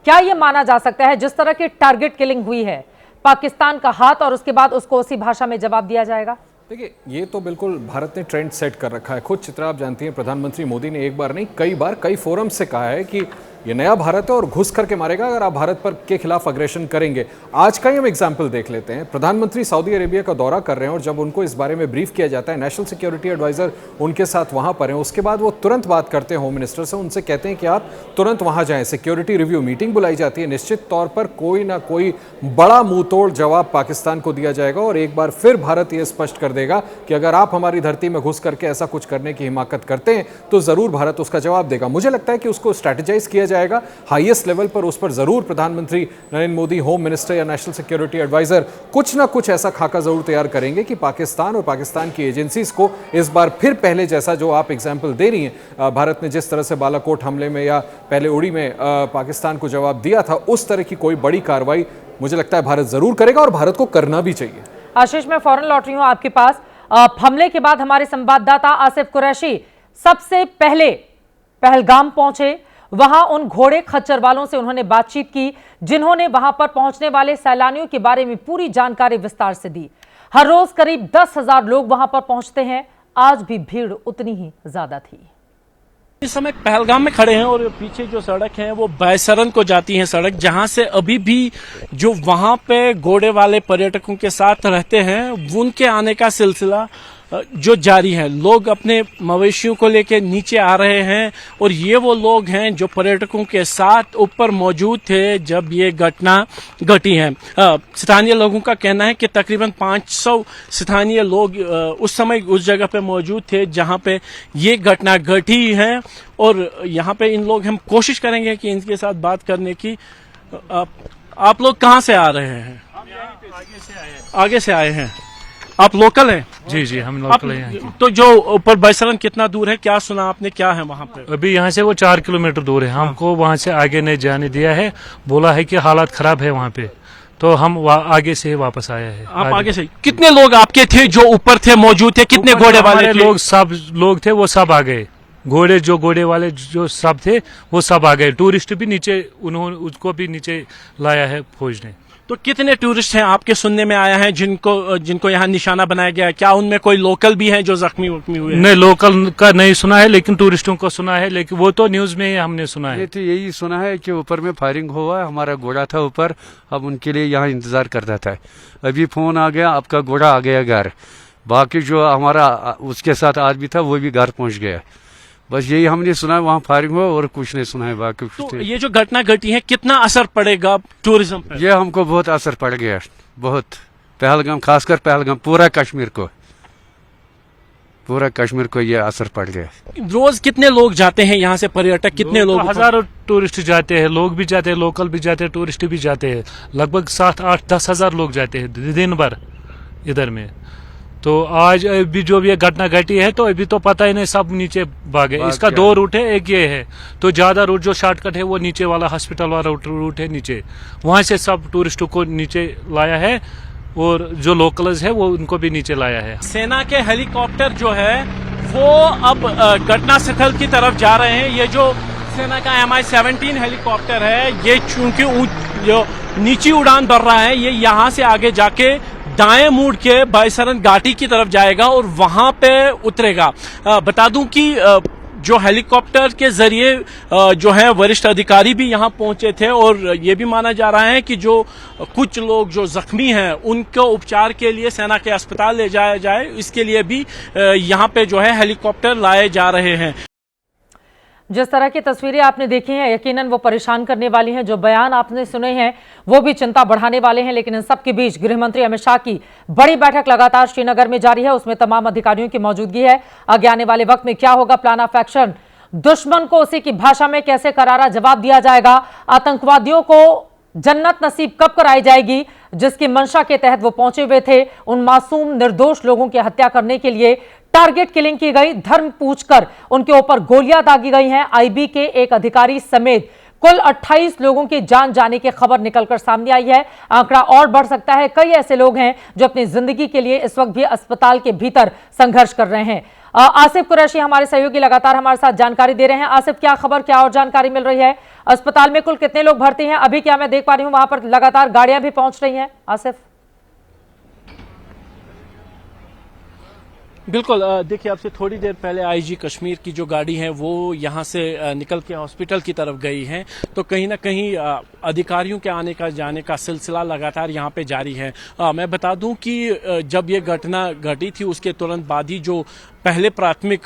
[SPEAKER 1] क्या यह माना जा सकता है जिस तरह की टारगेट किलिंग हुई है पाकिस्तान का हाथ और उसके बाद उसको उसी भाषा में जवाब दिया जाएगा?
[SPEAKER 12] देखिए, ये तो बिल्कुल भारत ने ट्रेंड सेट कर रखा है। खुद चित्रा आप जानती हैं, प्रधानमंत्री मोदी ने एक बार नहीं कई बार कई फोरम से कहा है कि ये नया भारत है और घुस करके मारेगा अगर आप भारत पर के खिलाफ अग्रेशन करेंगे। आज का ही हम एग्जाम्पल देख लेते हैं। प्रधानमंत्री सऊदी अरेबिया का दौरा कर रहे हैं और जब उनको इस बारे में ब्रीफ किया जाता है, नेशनल सिक्योरिटी एडवाइजर उनके साथ वहां पर हैं, उसके बाद वो तुरंत बात करते हैं होम मिनिस्टर से, उनसे कहते हैं कि आप तुरंत वहां जाएं। सिक्योरिटी रिव्यू मीटिंग बुलाई जाती है, निश्चित तौर पर कोई ना कोई बड़ा मुंहतोड़ जवाब पाकिस्तान को दिया जाएगा और एक बार फिर भारत ये स्पष्ट कर देगा कि अगर आप हमारी धरती में घुस करके ऐसा कुछ करने की हिमाकत करते हैं तो जरूर भारत उसका जवाब देगा। मुझे लगता है कि उसको स्ट्रैटेजाइज किया जाएगा हाईएस्ट लेवल पर, उस पर जरूर प्रधानमंत्री नरेंद्र मोदी, होम मिनिस्टर या नेशनल सिक्योरिटी एडवाइजर कुछ ना कुछ ऐसा खाका जरूर तैयार करेंगे कि पाकिस्तान और पाकिस्तान की एजेंसीज को इस बार फिर पहले जैसा जो आप एग्जाम्पल दे रही हैं, भारत ने जिस तरह से बालाकोट हमले में या पहले उड़ी में पाकिस्तान को जवाब दिया था, उस तरह की कोई बड़ी कार्रवाई मुझे लगता है भारत जरूर करेगा और भारत को करना भी चाहिए।
[SPEAKER 1] आशीष, मैं फौरन लौट रही हूं आपके पास। हमले के बाद हमारे संवाददाता आसिफ कुरैशी सबसे पहले पहलगाम पहुंचे, वहां उन घोड़े खच्चर वालों से उन्होंने बातचीत की जिन्होंने वहां पर पहुंचने वाले सैलानियों के बारे में पूरी जानकारी विस्तार से दी। हर रोज करीब 10,000 लोग वहां पर पहुंचते हैं, आज भी भीड़ उतनी ही ज्यादा थी।
[SPEAKER 5] इस समय पहलगाम में खड़े हैं और पीछे जो सड़क है वो बैसरन को जाती है सड़क, जहां से अभी भी जो वहां पे घोड़े वाले पर्यटकों के साथ रहते हैं उनके आने का सिलसिला जो जारी है। लोग अपने मवेशियों को लेकर नीचे आ रहे हैं और ये वो लोग हैं जो पर्यटकों के साथ ऊपर मौजूद थे जब ये घटना घटी है। स्थानीय लोगों का कहना है कि तकरीबन 500 स्थानीय लोग उस समय उस जगह पे मौजूद थे जहां पे ये घटना घटी है और यहाँ पे इन लोग, हम कोशिश करेंगे कि इनके साथ बात करने की। आप लोग कहाँ से आ रहे हैं? आगे से आए हैं। आप लोकल हैं?
[SPEAKER 19] जी जी, हम लोकल हैं यहाँ के।
[SPEAKER 5] तो जो ऊपर बैसरन कितना दूर है, क्या सुना आपने, क्या है वहाँ पे?
[SPEAKER 19] अभी यहाँ से वो 4 किलोमीटर दूर है, हमको वहाँ से आगे नहीं जाने दिया है, बोला है कि हालात खराब है वहाँ पे, तो हम आगे से वापस आए हैं।
[SPEAKER 5] आप आगे से कितने लोग आपके थे जो ऊपर थे, मौजूद थे? कितने घोड़े वाले
[SPEAKER 19] लोग? सब लोग थे, वो सब आ गए। घोड़े वाले जो सब थे वो सब आ गए। टूरिस्ट भी नीचे, उन्होंने उसको भी नीचे लाया है फौज ने।
[SPEAKER 5] तो कितने टूरिस्ट हैं आपके सुनने में आया है जिनको यहाँ निशाना बनाया गया है? क्या उनमें कोई लोकल भी हैं जो जख्मी हुए?
[SPEAKER 19] नहीं, लोकल का नहीं सुना है, लेकिन टूरिस्टों को सुना है, लेकिन वो तो न्यूज में ही हमने सुना है।
[SPEAKER 20] तो यही सुना है कि ऊपर में फायरिंग हुआ, हमारा घोड़ा था ऊपर, अब उनके लिए यहाँ इंतजार करता था। अभी फोन आ गया, आपका घोड़ा आ गया घर। बाकी जो हमारा उसके साथ आदमी था वो भी घर पहुँच गया। बस यही हमने सुना है, वहाँ फायरिंग हुआ और कुछ नहीं सुना है बाकी कुछ।
[SPEAKER 5] तो ये जो घटना घटी है, कितना असर पड़ेगा टूरिज्म पे?
[SPEAKER 20] ये हमको बहुत असर पड़ गया, बहुत। पहलगाम, खासकर पहलगाम, पूरा कश्मीर को ये असर पड़ गया।
[SPEAKER 5] रोज कितने लोग जाते हैं यहाँ से पर्यटक? कितने लोग?
[SPEAKER 19] हजारों टूरिस्ट जाते हैं, लोग भी जाते हैं, लोकल भी जाते हैं, टूरिस्ट भी जाते हैं। लगभग 7, 8, 10 हजार लोग जाते हैं दिन भर इधर में। तो आज अभी जो भी घटना घटी है, तो अभी तो पता ही नहीं, सब नीचे भागे। इसका 2 रूट है, एक ये है, तो ज्यादा रूट जो शॉर्टकट है वो नीचे वाला हॉस्पिटल वाला रूट है नीचे, वहां से सब टूरिस्टों को नीचे लाया है, और जो लोकल्स है वो उनको भी नीचे लाया है।
[SPEAKER 5] सेना के हेलीकॉप्टर जो है वो अब घटना स्थल की तरफ जा रहे हैं। ये जो सेना का MI-17 हेलीकॉप्टर है, ये चूंकि जो नीची उड़ान भर रहा है, ये यहाँ से आगे जाके दाएं मुड़ के बायसरन घाटी की तरफ जाएगा और वहां पे उतरेगा। बता दूं कि जो हेलीकॉप्टर के जरिए जो है वरिष्ठ अधिकारी भी यहां पहुंचे थे, और ये भी माना जा रहा है कि जो कुछ लोग जो जख्मी हैं उनको उपचार के लिए सेना के अस्पताल ले जाया जाए, इसके लिए भी यहां पे जो है हेलीकॉप्टर लाए जा रहे हैं।
[SPEAKER 1] जिस तरह की तस्वीरें आपने देखी हैं, यकीनन वो परेशान करने वाली हैं। जो बयान आपने सुने हैं वो भी चिंता बढ़ाने वाले हैं। लेकिन इन सब के बीच गृह मंत्री अमित शाह की बड़ी बैठक लगातार श्रीनगर में जारी है, उसमें तमाम अधिकारियों की मौजूदगी है। आगे आने वाले वक्त में क्या होगा प्लान ऑफ एक्शन, दुश्मन को उसी की भाषा में कैसे करारा जवाब दिया जाएगा, आतंकवादियों को जन्नत नसीब कब कराई जाएगी जिसकी मंशा के तहत वो पहुंचे हुए थे, उन मासूम निर्दोष लोगों की हत्या करने के लिए टारगेट किलिंग की गई, धर्म पूछकर उनके ऊपर गोलियां दागी गई हैं। आईबी के एक अधिकारी समेत कुल 28 लोगों की जान जाने की खबर निकलकर सामने आई है। आंकड़ा और बढ़ सकता है। कई ऐसे लोग हैं जो अपनी जिंदगी के लिए इस वक्त भी अस्पताल के भीतर संघर्ष कर रहे हैं। आसिफ कुरैशी हमारे सहयोगी लगातार हमारे साथ जानकारी दे रहे हैं। आसिफ, क्या खबर, क्या और जानकारी मिल रही है? अस्पताल में कुल कितने लोग भर्ती हैं? अभी क्या मैं देख पा रही हूं वहां पर लगातार गाड़ियां भी पहुंच रही हैं? आसिफ।
[SPEAKER 5] बिल्कुल, देखिए, आपसे थोड़ी देर पहले आईजी कश्मीर की जो गाड़ी है वो यहाँ से निकल के हॉस्पिटल की तरफ गई है, तो कहीं ना कहीं अधिकारियों के आने का जाने का सिलसिला लगातार यहाँ पे जारी है। मैं बता दूं कि जब ये घटना घटी थी उसके तुरंत बाद ही जो पहले प्राथमिक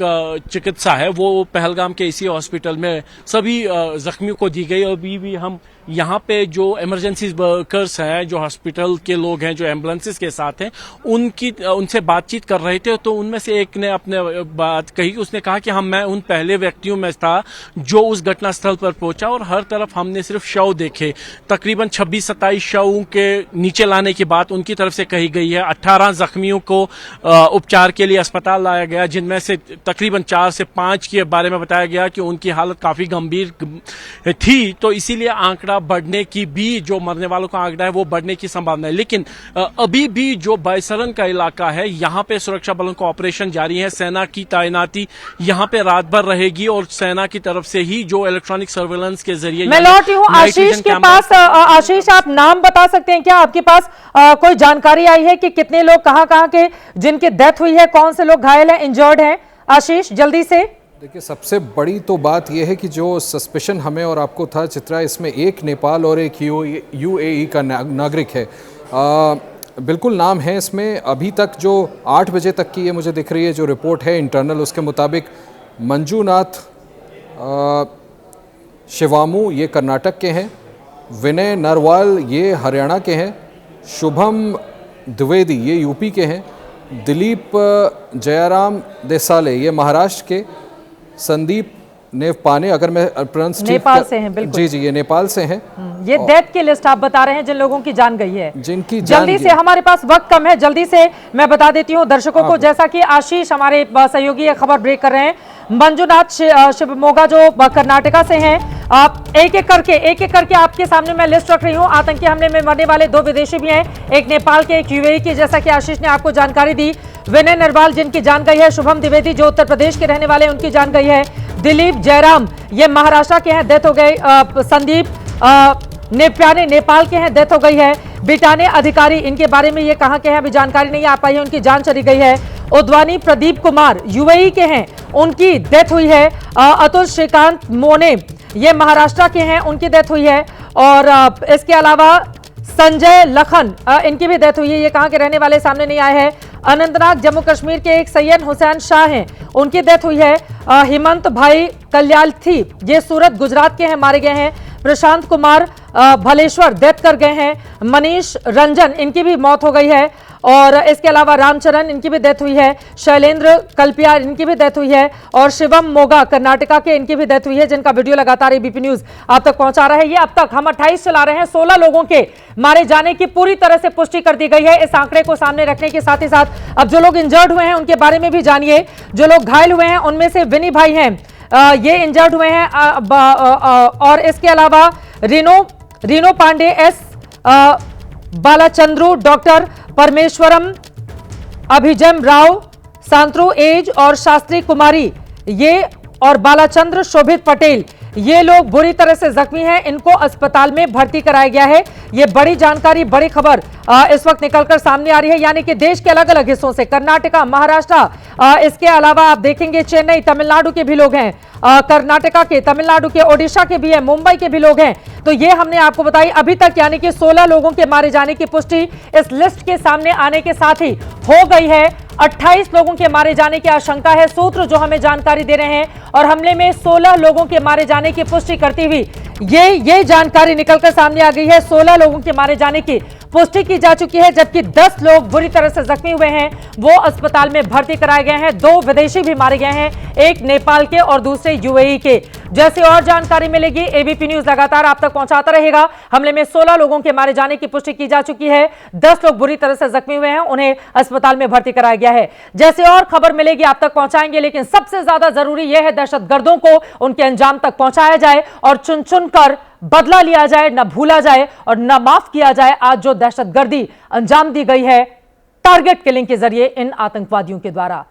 [SPEAKER 5] चिकित्सा है वो पहलगाम के इसी हॉस्पिटल में सभी जख्मियों को दी गई। अभी भी हम यहाँ पे जो इमरजेंसी वर्कर्स हैं, जो हॉस्पिटल के लोग हैं, जो एम्बुलेंसेस के साथ हैं, उनसे बातचीत कर रहे थे, तो उनमें से एक ने अपने बात कही। उसने कहा कि मैं उन पहले व्यक्तियों में था जो उस घटना स्थल पर पहुंचा और हर तरफ हमने सिर्फ शव देखे। तकरीबन 26-27 शवों के नीचे लाने की बात उनकी तरफ से कही गई है। 18 जख्मियों को उपचार के लिए अस्पताल लाया गया, जिनमें से तकरीबन 4 से 5 के बारे में बताया गया कि उनकी हालत काफी गंभीर थी। तो इसीलिए आंकड़ा बढ़ने की भी, जो मरने वालों का आंकड़ा है वो बढ़ने की संभावना है। लेकिन अभी भी जो बायसरन का इलाका है, यहाँ पे सुरक्षा बलों का ऑपरेशन जारी है। सेना की तैनाती यहाँ पे रात भर रहेगी और सेना की तरफ से ही जो इलेक्ट्रॉनिक सर्वेलेंस के जरिए।
[SPEAKER 1] मैं लौटी हूँ आशीष के पास। आशीष, आप नाम बता सकते हैं क्या? आपके पास कोई जानकारी आई है कि कितने लोग कहाँ के जिनकी डेथ हुई है, कौन से लोग घायल हैं, इंजर्ड हैं? आशीष, जल्दी से।
[SPEAKER 12] देखिए, सबसे बड़ी तो बात यह है कि जो सस्पेशन हमें और आपको था चित्रा, इसमें एक नेपाल और एक यूएई का नागरिक है। बिल्कुल नाम है इसमें। अभी तक जो 8 बजे तक की ये मुझे दिख रही है जो रिपोर्ट है इंटरनल, उसके मुताबिक मंजूनाथ शिवामू ये कर्नाटक के हैं, विनय नरवाल ये हरियाणा के हैं, शुभम द्विवेदी ये यूपी के हैं, दिलीप जयराम देसाले ये महाराष्ट्र के, संदीप नेवपाने, अगर मैं प्रोनाउंस
[SPEAKER 1] नेपाल से हैं, बिल्कुल
[SPEAKER 12] जी ये नेपाल से हैं,
[SPEAKER 1] ये डेथ की लिस्ट आप बता रहे हैं जिन लोगों की जान गई है,
[SPEAKER 12] जिनकी जान
[SPEAKER 1] जल्दी से, हमारे पास वक्त कम है, जल्दी से मैं बता देती हूँ दर्शकों को, जैसा कि आशीष हमारे सहयोगी ये खबर ब्रेक कर रहे हैं। मंजुनाथ शिवमोगा जो कर्नाटका से हैं, आप एक एक करके आपके सामने मैं लिस्ट रख रही हूँ। आतंकी हमले में मरने वाले 2 विदेशी भी हैं, एक नेपाल के, एक यूएई की, जैसा कि आशीष ने आपको जानकारी दी। विनय नरवाल जिनकी जान गई है, शुभम द्विवेदी जो उत्तर प्रदेश के रहने वाले उनकी जान गई है, दिलीप जयराम ये महाराष्ट्र के हैं, डेथ हो गई। संदीप नेप्याने नेपाल के हैं, डेथ हो गई है। बिटाने अधिकारी इनके बारे में ये कहां के हैं अभी जानकारी नहीं आ पाई है, उनकी जान चली गई है। उद्वानी प्रदीप कुमार यूएई के हैं, उनकी डेथ हुई है। अतुल श्रीकांत मोने ये महाराष्ट्र के हैं, उनकी डेथ हुई है। और इसके अलावा संजय लखन इनकी भी डेथ हुई है, ये कहां के रहने वाले सामने नहीं आए हैं। अनंतनाग जम्मू कश्मीर के एक सैयद हुसैन शाह हैं, उनकी डेथ हुई है। हेमंत भाई कल्यालथी ये सूरत गुजरात के हैं, मारे गए हैं। प्रशांत कुमार भलेश्वर डेथ कर गए हैं। मनीष रंजन इनकी भी मौत हो गई है। और इसके अलावा रामचरण इनकी भी डेथ हुई है। शैलेंद्र कल्पिया इनकी भी डेथ हुई है। और शिवम मोगा कर्नाटका के, इनकी भी डेथ हुई है, जिनका वीडियो लगातार एबीपी न्यूज आप तक पहुंचा रहा है। ये अब तक हम 28 चला रहे हैं, 16 लोगों के मारे जाने की पूरी तरह से पुष्टि कर दी गई है। इस आंकड़े को सामने रखने के साथ ही साथ अब जो लोग इंजर्ड हुए हैं उनके बारे में भी जानिए। जो लोग घायल हुए हैं उनमें से विनी भाई हैं, ये इंजर्ड हुए हैं। और इसके अलावा रीनो पांडे, एस बालाचंद्रू, डॉक्टर परमेश्वरम, अभिजम राव, सांत्रो एज और शास्त्री कुमारी ये और बालाचंद्र शोभित पटेल ये लोग बुरी तरह से जख्मी हैं, इनको अस्पताल में भर्ती कराया गया है। ये बड़ी जानकारी, बड़ी खबर इस वक्त निकलकर सामने आ रही है, यानी कि देश के अलग अलग हिस्सों से, कर्नाटका, महाराष्ट्र, इसके अलावा आप देखेंगे चेन्नई, तमिलनाडु के भी लोग हैं, कर्नाटका के, तमिलनाडु के, ओडिशा के भी हैं, मुंबई के भी लोग हैं। तो ये हमने आपको बताई अभी तक, यानी कि 16 लोगों के मारे जाने की पुष्टि इस लिस्ट के सामने आने के साथ ही हो गई है। 28 लोगों के मारे जाने की आशंका है, सूत्र जो हमें जानकारी दे रहे हैं। और हमले में 16 लोगों के मारे जाने की पुष्टि करती हुई ये जानकारी निकलकर सामने आ गई है। 16 लोगों के मारे जाने की पुष्टि की जा चुकी है, जबकि 10 लोग बुरी तरह से जख्मी हुए हैं, वो अस्पताल में भर्ती कराए गए हैं। 2 विदेशी भी मारे गए हैं, एक नेपाल के और दूसरे यूएई के। जैसे और जानकारी मिलेगी एबीपी न्यूज लगातार आप तक पहुंचाता रहेगा। हमले में 16 लोगों के मारे जाने की पुष्टि की जा चुकी है, 10 लोग बुरी तरह से जख्मी हुए हैं, उन्हें अस्पताल में भर्ती कराया गया है। जैसे और खबर मिलेगी आप तक पहुंचाएंगे, लेकिन सबसे ज्यादा जरूरी यह है दहशतगर्दों को उनके अंजाम तक पहुंचाया जाए और चुन चुन कर बदला लिया जाए, न भूला जाए और न माफ किया जाए। आज जो दहशतगर्दी अंजाम दी गई है टारगेट किलिंग के जरिए इन आतंकवादियों के द्वारा,